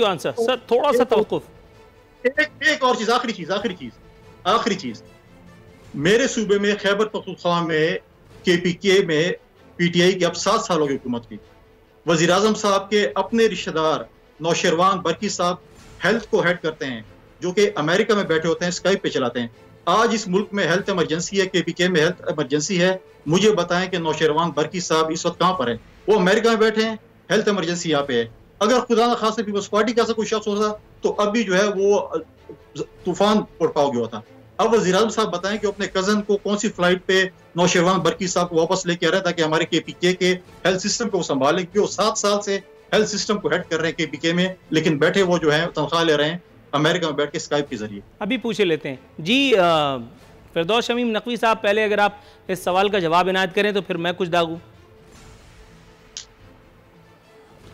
answer sir. थोड़ा सा तवक्कुफ, एक और चीज, आखिरी चीज, मेरे सूबे में खैबर पख्तूनख्वा में KPK में PTI की अब 7 सालों की हुकूमत की। वजीर आजम साहब के अपने रिश्तेदार नौशेरवान बरकी साहब हेल्थ को हेड करते हैं, जो कि अमेरिका में बैठे होते हैं, स्काइप पे चलाते हैं। आज इस मुल्क में हेल्थ इमरजेंसी है, KPK में हेल्थ इमरजेंसी है। मुझे बताएं कि नौशेरवान बरकी साहब इस वक्त कहाँ पर है? वो अमेरिका में बैठे हैं, हेल्थ इमरजेंसी यहाँ पे है। अगर खुदा न खास्ता पीपल्स पार्टी का ऐसा कोई शख्स होता तो अभी जो है वो तूफान उड़का हो गया होता। अब वज़ीर आज़म साहब बताएं कि अपने कजन को कौन सी फ्लाइट पे नौशेरवान बरकी साहब को वापस लेके आ रहा है ताकि हमारे KPK के हेल्थ सिस्टम को संभालें, क्योंकि वो 7 साल से हेल्थ सिस्टम को हेड कर रहे हैं KPK में, लेकिन बैठे वो जो है तनख्वाह ले रहे हैं अमेरिका में बैठ के स्काइप के जरिए। अभी पूछे लेते हैं जी फिरदौस शमीम नकवी साहब, पहले अगर आप इस सवाल का जवाब इनायत करें तो फिर मैं कुछ दागूं।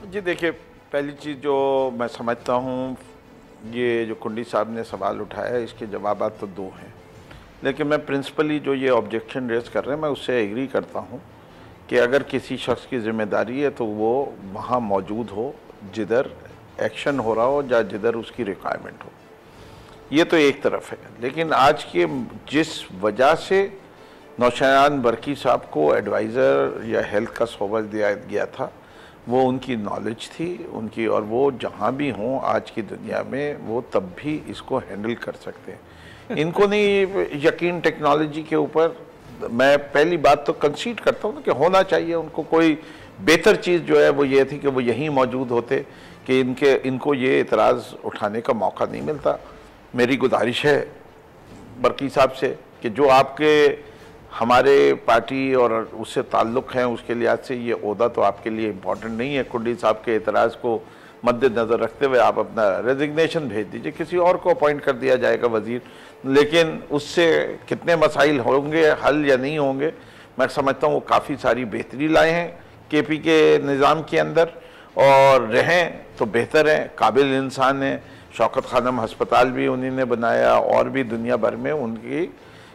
जी देखिए, पहली चीज़ जो मैं समझता हूँ, ये जो कुंडी साहब ने सवाल उठाया है इसके जवाब तो 2 हैं, लेकिन मैं प्रिंसिपली जो ये ऑब्जेक्शन रेज कर रहे हैं मैं उससे एग्री करता हूँ कि अगर किसी शख्स की जिम्मेदारी है तो वो वहाँ मौजूद हो जिधर एक्शन हो रहा हो या जिधर उसकी रिक्वायरमेंट हो। ये तो एक तरफ है, लेकिन आज के जिस वजह से नौशेरवान बरकी साहब को एडवाइज़र या हेल्थ का शोबा दिया गया था, वो उनकी नॉलेज थी उनकी, और वो जहाँ भी हों आज की दुनिया में वो तब भी इसको हैंडल कर सकते हैं। इनको नहीं यकीन टेक्नोलॉजी के ऊपर। मैं पहली बात तो कंसीड करता हूँ कि होना चाहिए उनको कोई बेहतर चीज़ जो है वो ये थी कि वो यहीं मौजूद होते कि इनको ये इतराज़ उठाने का मौका नहीं मिलता। मेरी गुजारिश है बरकी साहब से कि जो आपके हमारे पार्टी और उससे ताल्लुक़ हैं उसके लिहाज से ये ओहदा तो आपके लिए इम्पोर्टेंट नहीं है। कुंडी साहब के एतराज़ को मद्देनज़र रखते हुए आप अपना रेजिग्नेशन भेज दीजिए, किसी और को अपॉइंट कर दिया जाएगा वज़ीर, लेकिन उससे कितने मसाइल होंगे हल या नहीं होंगे मैं समझता हूँ वो काफ़ी सारी बेहतरी लाए हैं KP के निज़ाम के अंदर, और रहें तो बेहतर हैं, काबिल इंसान हैं। शौकत खानम हस्पताल भी उन्हीं ने बनाया और भी दुनिया भर में उनकी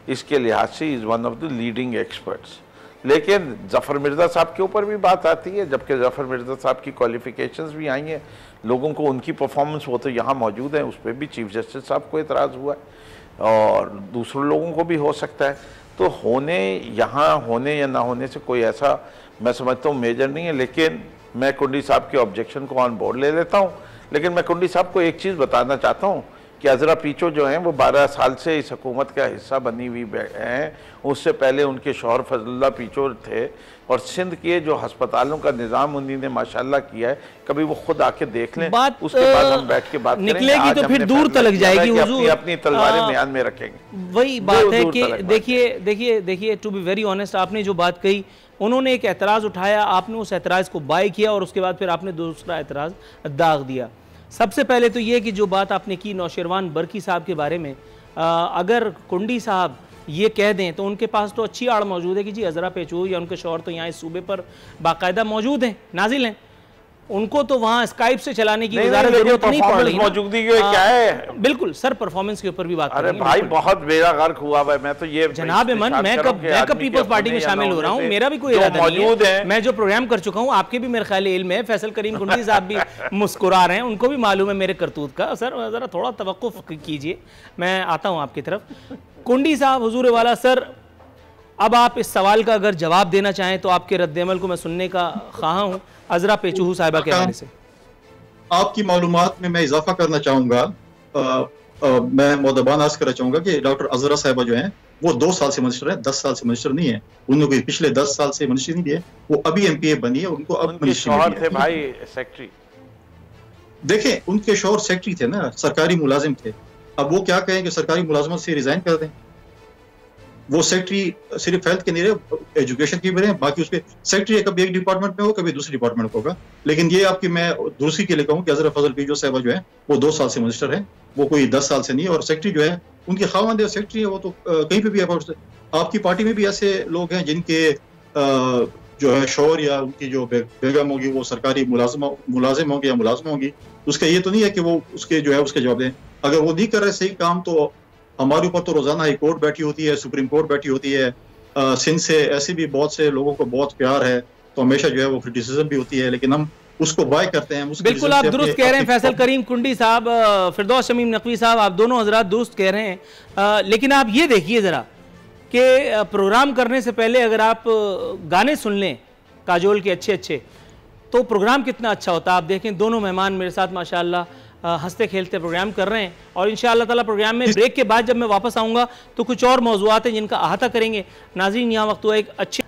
इसके लिहाज से is one of the leading experts. लेकिन ज़फ़र मिर्ज़ा साहब के ऊपर भी बात आती है, जबकि ज़फ़र मिर्ज़ा साहब की क्वालिफ़िकेशंस भी आई हैं, लोगों को उनकी परफॉर्मेंस वो तो यहाँ मौजूद है, उस पर भी चीफ जस्टिस साहब को एतराज़ हुआ है और दूसरों लोगों को भी हो सकता है। तो यहाँ होने या ना होने से कोई ऐसा मैं समझता हूँ मेजर नहीं है। लेकिन मैं कुंडी साहब के ऑब्जेक्शन को ऑन बोर्ड ले लेता हूँ, लेकिन मैं कुंडी साहब को एक चीज़ बताना चाहता हूँ कि अज़रा पीचो जो हैं वो 12 साल से इस हुकूमत का हिस्सा बनी हुई हैं। उससे पहले उनके शौहर फजलुल्लाह पीचो थे, और सिंध के जो हस्पतालों का निज़ाम उन्हीं ने माशाल्लाह किया है। कभी वो खुद आके देख लें, उसके बाद हम बैठ के बात निकलेगी तो फिर दूर तलक जाएगी। अपनी तलवारें म्यान में रखेंगे। वही बात है कि देखिए टू बी वेरी ऑनेस्ट, आपने जो बात कही, उन्होंने एक एतराज़ उठाया, आपने उस एतराज़ को बाय किया और उसके बाद फिर आपने दूसरा एतराज़ दाग दिया। सबसे पहले तो ये कि जो बात आपने की नौशेरवान बरकी साहब के बारे में, अगर कुंडी साहब ये कह दें तो उनके पास तो अच्छी आड़ मौजूद है कि जी अज़रा पेचू या उनके शौहर तो यहाँ इस सूबे पर बाकायदा मौजूद हैं, नाजिल हैं, उनको तो वहाँ स्काइप से चलाने की जरूरत नहीं पड़ रही। मौजूदगी क्या है? बिल्कुल सर, परफॉर्मेंस के ऊपर भी बात अरे भाई बहुत बेड़ा गर्क हुआ है। मैं तो ये जनाब मन, मैं कब पीपल्स पार्टी में शामिल हो रहा हूँ, मेरा भी कोई इरादा नहीं है। मैं जो प्रोग्राम कर चुका हूँ, आपके भी मेरे ख्याल इल्म है, फैसल करीम कुंडी साहब भी मुस्कुरा रहे हैं, उनको भी मालूम है मेरे करतूत का। सर जरा थोड़ा तवक्कुफ कीजिए, मैं आता हूँ आपकी तरफ। कुंडी साहब, हुजूर वाला सर, अब आप इस सवाल का अगर जवाब देना चाहें तो आपके रद्द-ए-अमल को मैं सुनने का ख्वाहा हूँ अज़रा पेचूहू साहिबा के हवाले से। आपकी मालूमात में मैं इजाफा करना चाहूँगा। मैं मोदबान अर्ज करना चाहूँगा कि डॉक्टर अज़रा साहिबा जो हैं वो 2 साल से मिनिस्टर है, 10 साल से मिनिस्टर नहीं है। उन्होंने पिछले 10 साल से मिनिस्टर नहीं दिए, वो अभी MPA बनी है, उनको अब मिनिस्टर थे भाई सेक्रेटरी। देखें, उनके शौहर सेक्रेटरी थे ना, सरकारी मुलाजिम थे। अब वो क्या कहें कि सरकारी मुलाजमत से रिजाइन कर दें? वो सेक्रेटरी सिर्फ हेल्थ के नहीं रहे, एजुकेशन की भी रहे, बाकी उसके सेक्रेटरी कभी एक डिपार्टमेंट में हो, कभी दूसरे डिपार्टमेंट में होगा। लेकिन ये आपकी मैं दूसरी के लिए कहूँ कि अज़रा फजल पीचो साहिबा जो है वो 2 साल से मिनिस्टर है, वो कोई 10 साल से नहीं। और सेक्रेटरी जो है उनके खावंद सेक्रेटरी है, वो तो कहीं पे भी आपकी पार्टी में भी ऐसे लोग हैं जिनके जो है शौहर या उनकी जो बेगम होगी वो सरकारी मुलाजिम होंगे या मुलाजिम होंगी। उसका ये तो नहीं है कि वो उसके जो है उसके जवाब दें। अगर वो नहीं कर रहे सही काम तो हमारे ऊपर तो रोजाना हाई कोर्ट बैठी होती है, सुप्रीम कोर्ट बैठी होती है, सिंध से ऐसे भी बहुत से लोगों को बहुत प्यार है, तो हमेशा जो है वो क्रिटिसिज्म भी होती है, लेकिन हम उसको बाय करते हैं। बिल्कुल आप दुरुस्त कह रहे हैं फैसल करीम कुंडी साहब, फिरदौस शमीम नकवी साहब, आप दोनों हजरात दुरुस्त कह रहे हैं। लेकिन आप ये देखिए ज़रा कि प्रोग्राम करने से पहले अगर आप गाने सुन लें काजोल के अच्छे अच्छे, तो प्रोग्राम कितना अच्छा होता है। आप देखें दोनों मेहमान मेरे साथ माशाअल्लाह हंसते खेलते प्रोग्राम कर रहे हैं, और इंशाअल्लाह ताला प्रोग्राम में ब्रेक के बाद जब मैं वापस आऊँगा तो कुछ और मौज़ूआत हैं जिनका अहाता करेंगे। नाज़रीन, यहाँ वक्त हुआ एक अच्छे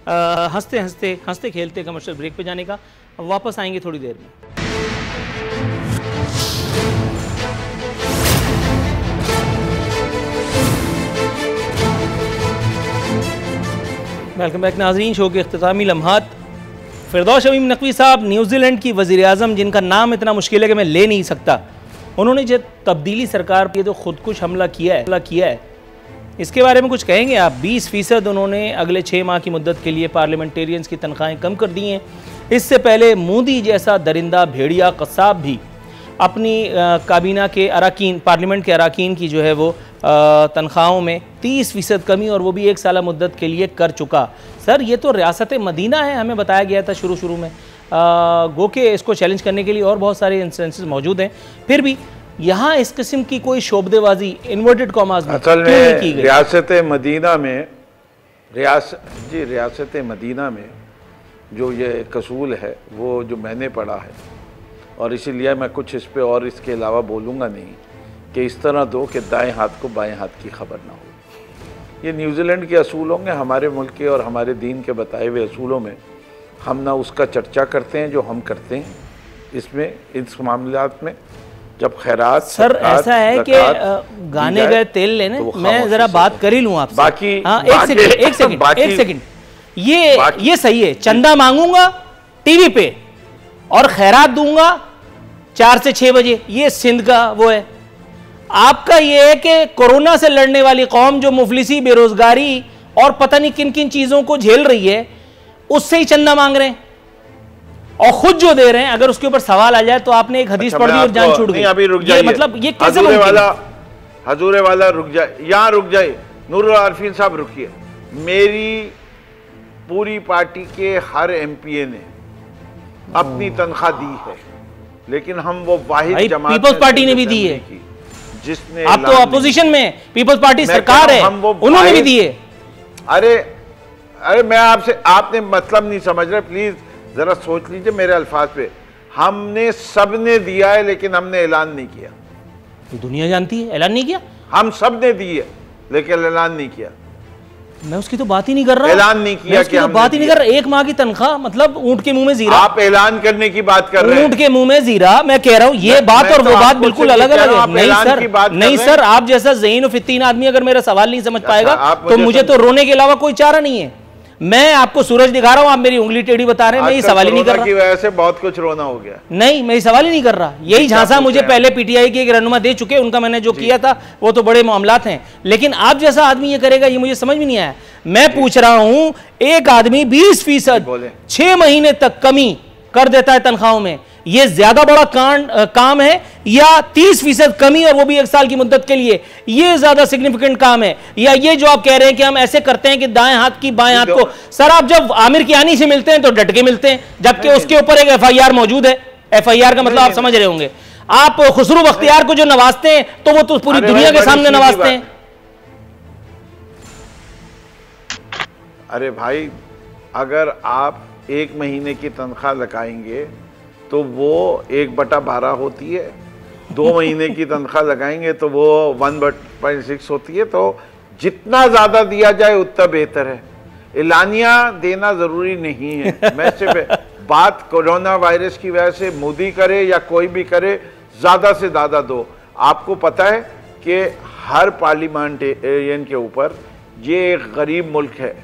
हंसते खेलते कमर्शियल ब्रेक पे जाने का। वापस आएंगे थोड़ी देर में। वेलकम बैक नाज़रीन, शो के इख्तितामी लम्हात। फिरदौस शमीम नकवी साहब न्यूजीलैंड की वज़ीर-ए-आज़म, जिनका नाम इतना मुश्किल है कि मैं ले नहीं सकता, उन्होंने जो तब्दीली सरकार पर तो खुदकुश हमला किया है, इसके बारे में कुछ कहेंगे आप? 20% उन्होंने अगले 6 माह की मुद्दत के लिए पार्लियामेंटेरियंस की तनख्वाहें कम कर दी हैं। इससे पहले मोदी जैसा दरिंदा भेड़िया कसाब भी अपनी काबीना के अराकीन, पार्लियामेंट के अराकीन की जो है वो तनख्वाहों में 30% कमी, और वो भी 1 साल मुद्दत के लिए कर चुका। सर, ये तो रियासत मदीना है, हमें बताया गया था शुरू में। गो के इसको चैलेंज करने के लिए और बहुत सारे इंस्टेंसेस मौजूद हैं, फिर भी यहाँ इस किस्म की कोई शोबदेबाजी इन्वर्टेड कॉमास में असल में की गई? रियासत मदीना में जो ये कसूल है वो जो मैंने पढ़ा है, और इसीलिए मैं कुछ इस पे और इसके अलावा बोलूँगा नहीं, कि इस तरह दो कि दाएं हाथ को बाएं हाथ की खबर ना हो। ये न्यूजीलैंड के असूल होंगे, हमारे मुल्क के और हमारे दीन के बताए हुए असूलों में हम ना उसका चर्चा करते हैं जो हम करते हैं इसमें, इस मामलात में। जब खैरात सर ऐसा है कि गाने गए तेल लेने, तो मैं जरा बात कर ही लूँ आपसे। बाकी एक सेकंड, ये सही है, चंदा मांगूंगा टीवी पे और खैरात दूंगा 4 से 6 बजे, ये सिंध का वो है। आपका ये है कि कोरोना से लड़ने वाली कौम जो मुफलिसी, बेरोजगारी और पता नहीं किन किन चीजों को झेल रही है, उससे ही चंदा मांग रहे हैं, और खुद जो दे रहे हैं। अगर उसके ऊपर सवाल आ जाए तो आपने एक हदीस पढ़ दी और जान छूट गई। अभी रुक जाइए, मतलब ये कैसे हजूरे वाला रुक जाए, यहाँ रुक जाए। नूरुल आरफीन साहब रुकिए। मेरी पूरी पार्टी के हर एमपीए ने अपनी तनख्वाह दी है, लेकिन हम वो वाहिद जमात पीपल्स पार्टी ने भी दी है, जिसने, आप तो अपोजिशन में, पीपल्स पार्टी सरकार है, उन्होंने भी दी है। अरे मैं आपसे, आपने मतलब नहीं समझ रहे, प्लीज जरा सोच लीजिए मेरे अल्फाज पे। हमने सबने दिया है, लेकिन हमने ऐलान नहीं किया। दुनिया जानती है, ऐलान नहीं किया। हम सब ने दी है, लेकिन ऐलान नहीं किया। मैं उसकी तो बात ही नहीं कर रहा, ऐलान नहीं किया, उसकी तो बात ही नहीं कर रहा। 1 माह की तनख्वाह मतलब ऊंट के मुंह में जीरा। आप ऐलान करने की बात कर रहे हैं, ऊंट के मुंह में जीरा। मैं कह रहा हूँ ये बात और वो बात बिल्कुल अलग अलग है। नहीं सर, आप जैसा ज़हीन फित्तीन आदमी अगर मेरा सवाल नहीं समझ पाएगा तो मुझे तो रोने के अलावा कोई चारा नहीं है। मैं आपको सूरज दिखा रहा हूं, आप मेरी उंगली टेढ़ी बता रहे हैं। मैं ये सवाल ही नहीं कर रहा। की वजह से बहुत कुछ रोना हो गया। नहीं, मैं ये सवाल ही नहीं कर रहा। यही झांसा मुझे पहले पीटीआई की एक रहनुमा दे चुके, उनका मैंने जो किया था वो तो बड़े मामलात हैं, लेकिन आप जैसा आदमी ये करेगा ये मुझे समझ में नहीं आया। मैं पूछ रहा हूं, एक आदमी 20% 6 महीने तक कमी कर देता है तनख्वाहों में, ये ज्यादा बड़ा काम है, या 30% कमी और वो भी 1 साल की मुद्दत के लिए, ये ज्यादा सिग्निफिकेंट काम है? या ये जो आप कह रहे हैं कि हम ऐसे करते हैं कि दाएं हाथ की बाएं हाथ को। सर, आप जब आमिर कियानी से मिलते हैं तो डट के मिलते हैं, जबकि उसके ऊपर एक FIR मौजूद है। FIR का मतलब आप समझ रहे होंगे। आप खुसरू बख्तियार को जो नवाजते हैं तो वो तो पूरी दुनिया के सामने नवाजते हैं। अरे भाई, अगर आप 1 महीने की तनख्वाह लगाएंगे तो वो 1/12 होती है, 2 महीने की तनख्वाह लगाएंगे तो वो 1/6 होती है। तो जितना ज्यादा दिया जाए उतना बेहतर है। एलानिया देना जरूरी नहीं है। मैं सिर्फ बात कोरोना वायरस की वजह से मोदी करे या कोई भी करे, ज्यादा से ज्यादा दो। आपको पता है कि हर पार्लियामेंटेरियन के ऊपर, ये एक गरीब मुल्क है,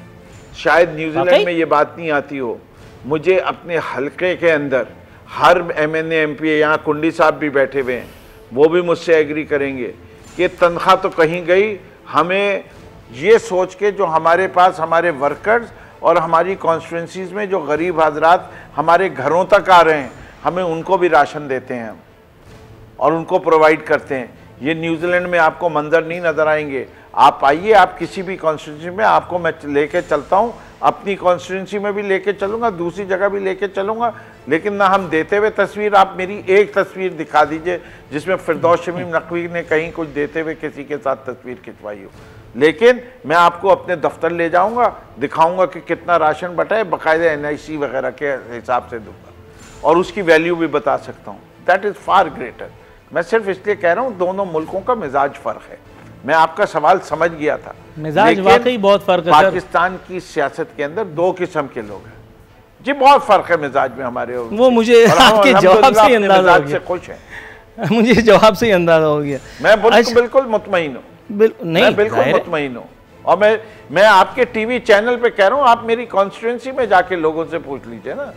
शायद न्यूजीलैंड में ये बात नहीं आती हो। मुझे अपने हल्के के अंदर हर MNA MP, यहाँ कुंडी साहब भी बैठे हुए हैं, वो भी मुझसे एग्री करेंगे कि तनख्वाह तो कहीं गई। हमें ये सोच के जो हमारे पास हमारे वर्कर्स और हमारी कॉन्स्टिट्यूंसीज में जो गरीब हजरात हमारे घरों तक आ रहे हैं, हमें उनको भी राशन देते हैं हम और उनको प्रोवाइड करते हैं। ये न्यूजीलैंड में आपको मंजर नहीं नजर आएंगे। आप आइए, आप किसी भी कॉन्स्टिट्यूंसी में, आपको मैं लेके चलता हूँ, अपनी कॉन्स्टिट्यूंसी में भी लेके चलूंगा, दूसरी जगह भी लेके चलूंगा, लेकिन ना हम देते हुए तस्वीर, आप मेरी एक तस्वीर दिखा दीजिए जिसमें फिरदौस शमीम नकवी ने कहीं कुछ देते हुए किसी के साथ तस्वीर खिंचवाई हो। लेकिन मैं आपको अपने दफ्तर ले जाऊंगा, दिखाऊंगा कि कितना राशन बटा है, बाकायदा NIC वगैरह के हिसाब से दूंगा और उसकी वैल्यू भी बता सकता हूँ। That is far greater. मैं सिर्फ इसलिए कह रहा हूँ दोनों मुल्कों का मिजाज फ़र्क है। मैं आपका सवाल समझ गया था, मिजाज वाकई बहुत फर्क है। पाकिस्तान की सियासत के अंदर दो किस्म के लोग हैं जी, बहुत फर्क है मिजाज में हमारे। वो मुझे आपके जवाब से ही अंदाजा हो गया। खुश है, मुझे जवाब से ही अंदाजा हो गया। मैं बिल्कुल मुतमईन हूँ, मैं बिल्कुल मुतमईन हूँ। और मैं आपके टीवी चैनल पे कह रहा हूँ, आप मेरी कॉन्स्टिट्यूंसी में जाके लोगों से पूछ लीजिए ना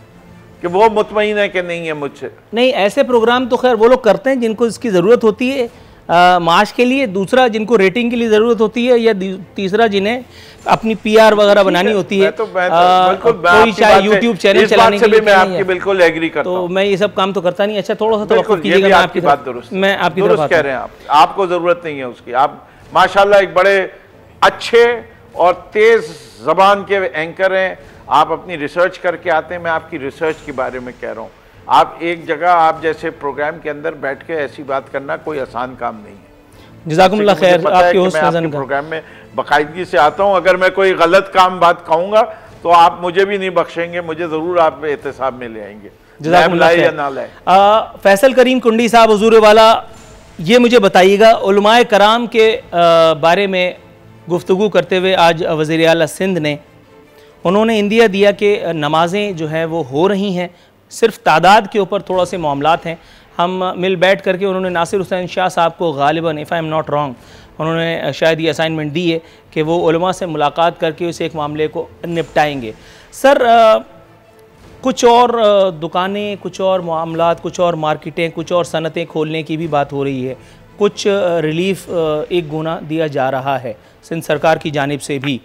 कि वो मुतमईन है कि नहीं है मुझसे। नहीं, ऐसे प्रोग्राम तो खैर वो लोग करते हैं जिनको इसकी ज़रूरत होती है माश के लिए, दूसरा जिनको रेटिंग के लिए ज़रूरत होती है, या तीसरा जिन्हें अपनी PR वगैरह बनानी होती है। कोई चाहे YouTube चैनल चलाने के लिए, मैं आपकी बिल्कुल एग्री करता हूं। तो मैं ये सब काम तो करता नहीं। अच्छा, थोड़ा सा तो कीजिएगा, मैं आपकी बात दुरुस्त, मैं आपकी तरफ कह रहे हैं। आपको ज़रूरत नहीं है उसकी। आप माशाल्लाह एक बड़े अच्छे और तेज़ ज़बान के एंकर हैं, आप अपनी रिसर्च करके आते हैं। मैं आपकी रिसर्च के बारे में कह रहा हूँ। आप एक जगह आप जैसे प्रोग्राम के अंदर बैठ के ऐसी बात करना कोई आसान काम नहीं है। जज़ाकुमुल्लाह खैर, आपके होस्ट नज़र प्रोग्राम में बाकायदगी से आता हूँ। अगर मैं कोई गलत काम बात कहूँगा तो आप मुझे भी नहीं बख्शेंगे, मुझे ज़रूर आप एहतसाब में ले आएंगे, या ना लाए। फैसल करीम कुंडी साहब हुजूर वाला, ये मुझे बताइएगा, उलमाए कराम के बारे में गुफ्तगू करते हुए आज वज़ीर आला सिंध ने उन्होंने इंदिया दिया कि नमाज़ें जो हैं वो हो रही हैं, सिर्फ तादाद के ऊपर थोड़ा से मामलात हैं। हम मिल बैठ करके उन्होंने नासिर हुसैन शाह साहब को गालिबन, if I am not wrong, उन्होंने शायद ये असाइनमेंट दी है कि वो उलमा से मुलाकात करके उस एक मामले को निपटाएंगे। सर, कुछ और दुकानें, कुछ और मामलात, कुछ और मार्केटें, कुछ और सनतें खोलने की भी बात हो रही है, कुछ रिलीफ एक गुना दिया जा रहा है सिंध सरकार की जानिब से भी।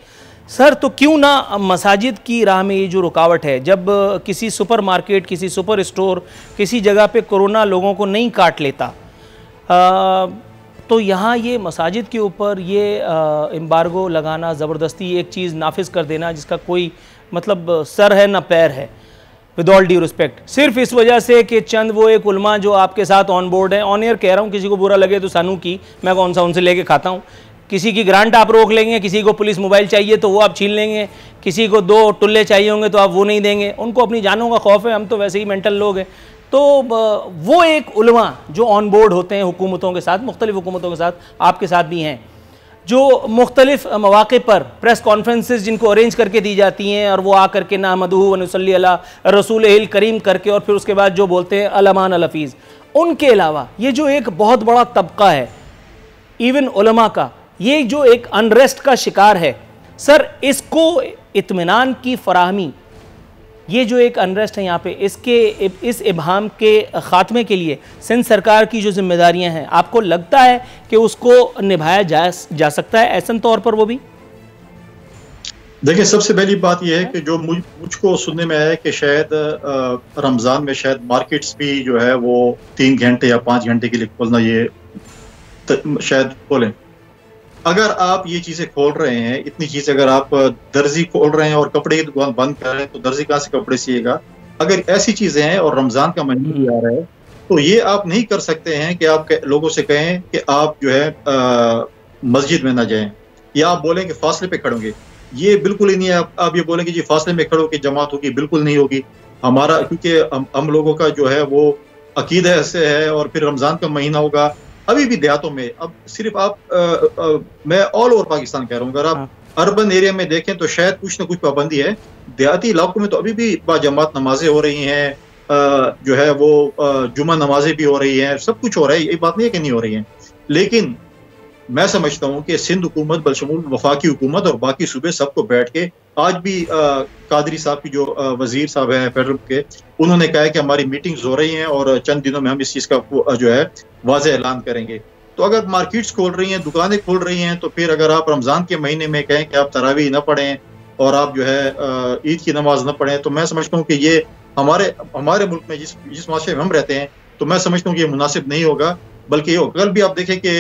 सर, तो क्यों ना मसाजिद की राह में ये जो रुकावट है, जब किसी सुपर मार्केट, किसी सुपर स्टोर, किसी जगह पे कोरोना लोगों को नहीं काट लेता, तो यहाँ ये मसाजिद के ऊपर ये एम्बार्गो लगाना, ज़बरदस्ती एक चीज़ नाफिज कर देना जिसका कोई मतलब सर है ना पैर है, विद ऑल ड्यू रिस्पेक्ट, सिर्फ इस वजह से कि चंद वो एक उलमा जो आपके साथ ऑन बोर्ड है। ऑन एयर कह रहा हूँ, किसी को बुरा लगे तो सानू की, मैं कौन सा उनसे लेके खाता हूँ। किसी की ग्रांट आप रोक लेंगे, किसी को पुलिस मोबाइल चाहिए तो वो आप छीन लेंगे, किसी को 2 टुल्ले चाहिए होंगे तो आप वो नहीं देंगे। उनको अपनी जानों का खौफ है, हम तो वैसे ही मेंटल लोग हैं। तो वो एक उलमा जो ऑन बोर्ड होते हैं हुकूमतों के साथ, मुख्तलिफ हुकूमतों के साथ, आपके साथ भी हैं, जो मुख्तलिफ मौक़े पर प्रेस कॉन्फ्रेंसेस जिनको अरेंज करके दी जाती हैं और वो आकर के नामदहू व नसल्ली अला रसूल करीम करके और फिर उसके बाद जो बोलते हैं अलमान अल हफीज़, उनके अलावा ये जो एक बहुत बड़ा तबका है इवन उलमा का, ये जो एक अनरेस्ट का शिकार है, सर इसको इत्मीनान की फराहमी, ये जो एक अनरेस्ट है यहाँ पे, इस इबहाम के ख़ात्मे के लिए सिंध सरकार की जो जिम्मेदारियाँ हैं, आपको लगता है कि उसको निभाया जा सकता है ऐसा तौर पर? वो भी देखिए, सबसे पहली बात यह है कि जो मुझको सुनने में आया है कि शायद रमज़ान में शायद मार्केट्स भी जो है वो 3 घंटे या 5 घंटे के लिए खोलना ये शायद खोलें। अगर आप ये चीज़ें खोल रहे हैं, इतनी चीज़, अगर आप दर्जी खोल रहे हैं और कपड़े की दुकान बंद कर रहे हैं, तो दर्जी कहाँ से कपड़े सिएगा? अगर ऐसी चीज़ें हैं और रमज़ान का महीना भी आ रहा है, तो ये आप नहीं कर सकते हैं कि आप लोगों से कहें कि आप जो है मस्जिद में ना जाएं, या आप बोलें कि फासले पे खड़ोगे। ये बिल्कुल ही नहीं है। आप ये बोलेंगे जी फासले में खड़ो कि जमात होगी, बिल्कुल नहीं होगी हमारा, क्योंकि हम लोगों का जो है वो अकीदा ऐसे है। और फिर रमज़ान का महीना होगा, अभी भी देहातों में, अब सिर्फ आप मैं ऑल ओवर पाकिस्तान कह रहा हूँ, अगर आप अर्बन एरिया में देखें तो शायद कुछ ना कुछ पाबंदी है। देहाती इलाकों में तो अभी भी बाजमात नमाजें हो रही हैं, जो है वो जुमा नमाजें भी हो रही हैं, सब कुछ हो रहा है, ये बात नहीं है कि नहीं हो रही है। लेकिन मैं समझता हूँ कि सिंध हुकूमत बशमूल वफाकी हुकूमत और बाकी सूबे सबको बैठ के, आज भी कादरी साहब की जो वजीर साहब हैं फेडरल के, उन्होंने कहा है कि हमारी मीटिंग्स हो रही हैं और चंद दिनों में हम इस चीज़ का जो है वाज़ेह ऐलान करेंगे। तो अगर मार्केट्स खोल रही हैं, दुकानें खोल रही हैं, तो फिर अगर आप रमज़ान के महीने में कहें कि आप तरावी न पढ़ें और आप जो है ईद की नमाज न पढ़ें, तो मैं समझता हूँ कि ये हमारे मुल्क में जिस माशरे में हम रहते हैं, तो मैं समझता हूँ कि ये मुनासिब नहीं होगा। बल्कि कल भी आप देखें कि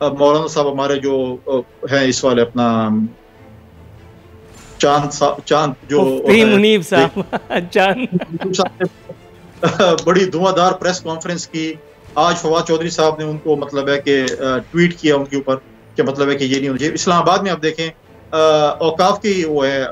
मौलाना साहब हमारे जो हैं इस वाले अपना चांद जो मुनीब साहब चांद बड़ी धुआंधार प्रेस कॉन्फ्रेंस की। आज फवाद चौधरी साहब ने उनको मतलब है कि ट्वीट किया उनके ऊपर कि मतलब है कि ये नहीं होना चाहिए। इस्लामाबाद में आप देखें औकाफ की वो है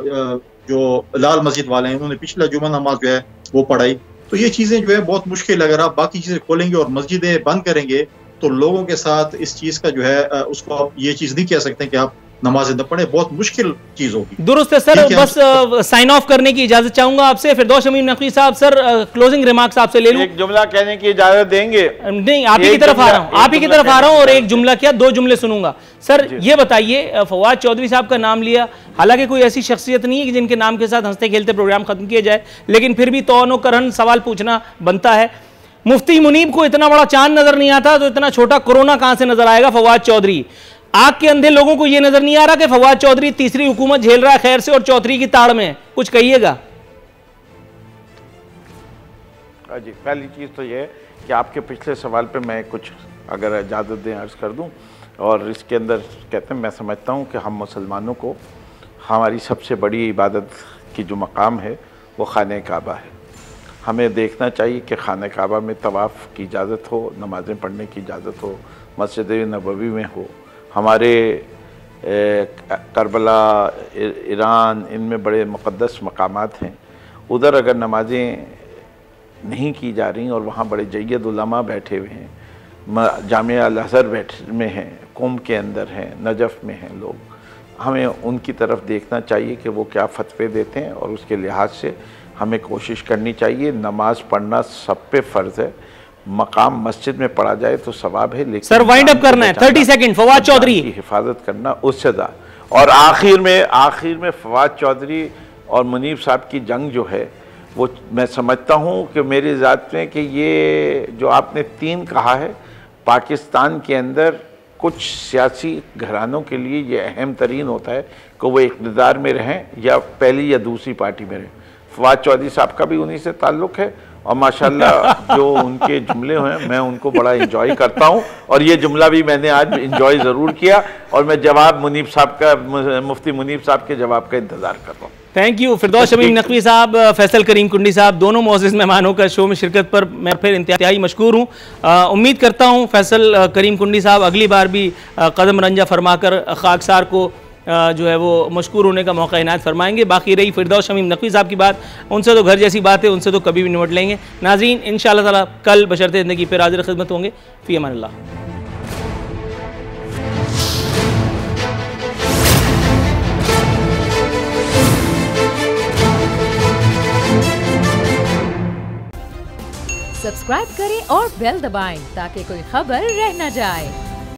जो लाल मस्जिद वाले हैं, उन्होंने पिछला जुमा नमाज जो है वो पढ़ाई। तो ये चीजें जो है बहुत मुश्किल, अगर आप बाकी चीजें खोलेंगे और मस्जिदें बंद करेंगे तो लोगों के साथ इस चीज का जो है उसको आप ये चीज नहीं कह सकते कि आप नमाज न पढ़े, बहुत मुश्किल चीज होगी। दुरुस्त है सर। बस साइन ऑफ करने की इजाजत चाहूंगा आपसे। फिरदौस शमीम नकवी साहब, सर क्लोजिंग रिमार्क्स आपसे ले लूं। एक जुमला कहने की इजाजत देंगे? नहीं, आप ही की तरफ आ रहा हूं, आप ही की तरफ आ रहा हूं और एक जुमला क्या 2 जुमले सुनूंगा। सर ये बताइए, फवाद चौधरी साहब का नाम लिया, हालांकि कोई ऐसी शख्सियत नहीं है कि जिनके नाम के साथ हंसते खेलते प्रोग्राम खत्म किया जाए, लेकिन फिर भी तौनो करहन सवाल पूछना बनता है। मुफ्ती मुनीब को इतना बड़ा चांद नजर नहीं आता तो इतना छोटा कोरोना कहां से नजर आएगा फवाद चौधरी? आग के अंधे लोगों को यह नजर नहीं आ रहा कि फवाद चौधरी तीसरी हुकूमत झेल रहा है खैर से और चौथी की ताड़ में? कुछ कहिएगा। जी, पहली चीज़ तो यह है कि आपके पिछले सवाल पे मैं कुछ अगर इजाज़त दें अर्ज़ कर दूं, और इसके अंदर कहते हैं मैं समझता हूं कि हम मुसलमानों को हमारी सबसे बड़ी इबादत की जो मकाम है वो खाने काबा है। हमें देखना चाहिए कि खाने काबा में तवाफ़ की इजाज़त हो, नमाज़ें पढ़ने की इजाज़त हो, मस्जिद नबवी में हो। हमारे करबला, ईरान, इनमें बड़े मुक़द्दस मकामात हैं, उधर अगर नमाज़ें नहीं की जा रही और वहाँ बड़े जय्यद उलमा बैठे हुए हैं, जामिया अल-अज़हर में हैं, कुम के अंदर हैं, नजफ़ में हैं लोग, हमें उनकी तरफ देखना चाहिए कि वो क्या फतवे देते हैं और उसके लिहाज से हमें कोशिश करनी चाहिए। नमाज पढ़ना सब पे फ़र्ज़ है, मकाम मस्जिद में पढ़ा जाए तो सवाब है, लेकिन सर वाइंड अप करना है, 30 सेकंड। फवाद चौधरी की हिफाजत करना उससे ज़्यादा। और आखिर में फवाद चौधरी और मुनीब साहब की जंग जो है वो मैं समझता हूँ कि मेरी ज़ात में कि ये जो आपने 3 कहा है, पाकिस्तान के अंदर कुछ सियासी घरानों के लिए ये अहम तरीन होता है कि वो इक़्तिदार में रहें या पहली या दूसरी पार्टी में रहें। फवाद चौधरी साहब का भी उन्हीं से ताल्लुक़ है और माशाल्लाह जो उनके जुमले हैं मैं उनको बड़ा इंजॉय करता हूं, और ये जुमला भी मैंने आज इंजॉय ज़रूर किया, और मैं जवाब मुनीब साहब का, मुफ्ती मुनीब साहब के जवाब का इंतज़ार कर रहा हूँ। Thank you. फिरदौस शमीम नकवी साहब, फैसल करीम कुंडी साहब, दोनों मोअज़्ज़िज़ मेहमानों का शो में शिरकत पर मैं फिर इंतहाई मशकूर हूँ। उम्मीद करता हूँ फैसल करीम कुंडी साहब अगली बार भी कदम रंजा फरमाकर खाकसार को जो है वो मशकूर होने का मौका इनायत फरमाएंगे। बाकी रही फिरदौस शमीम नकवी साहब की बात, उनसे तो घर जैसी बात है, उनसे तो कभी भी निपट लेंगे। नाज़रीन, इंशाअल्लाह ताला कल बशर्ते ज़िंदगी फिर हाज़िर खिदमत होंगे। फ़ी अमानिल्लाह। सब्सक्राइब करें और बेल दबाएं ताकि कोई खबर रह न जाए।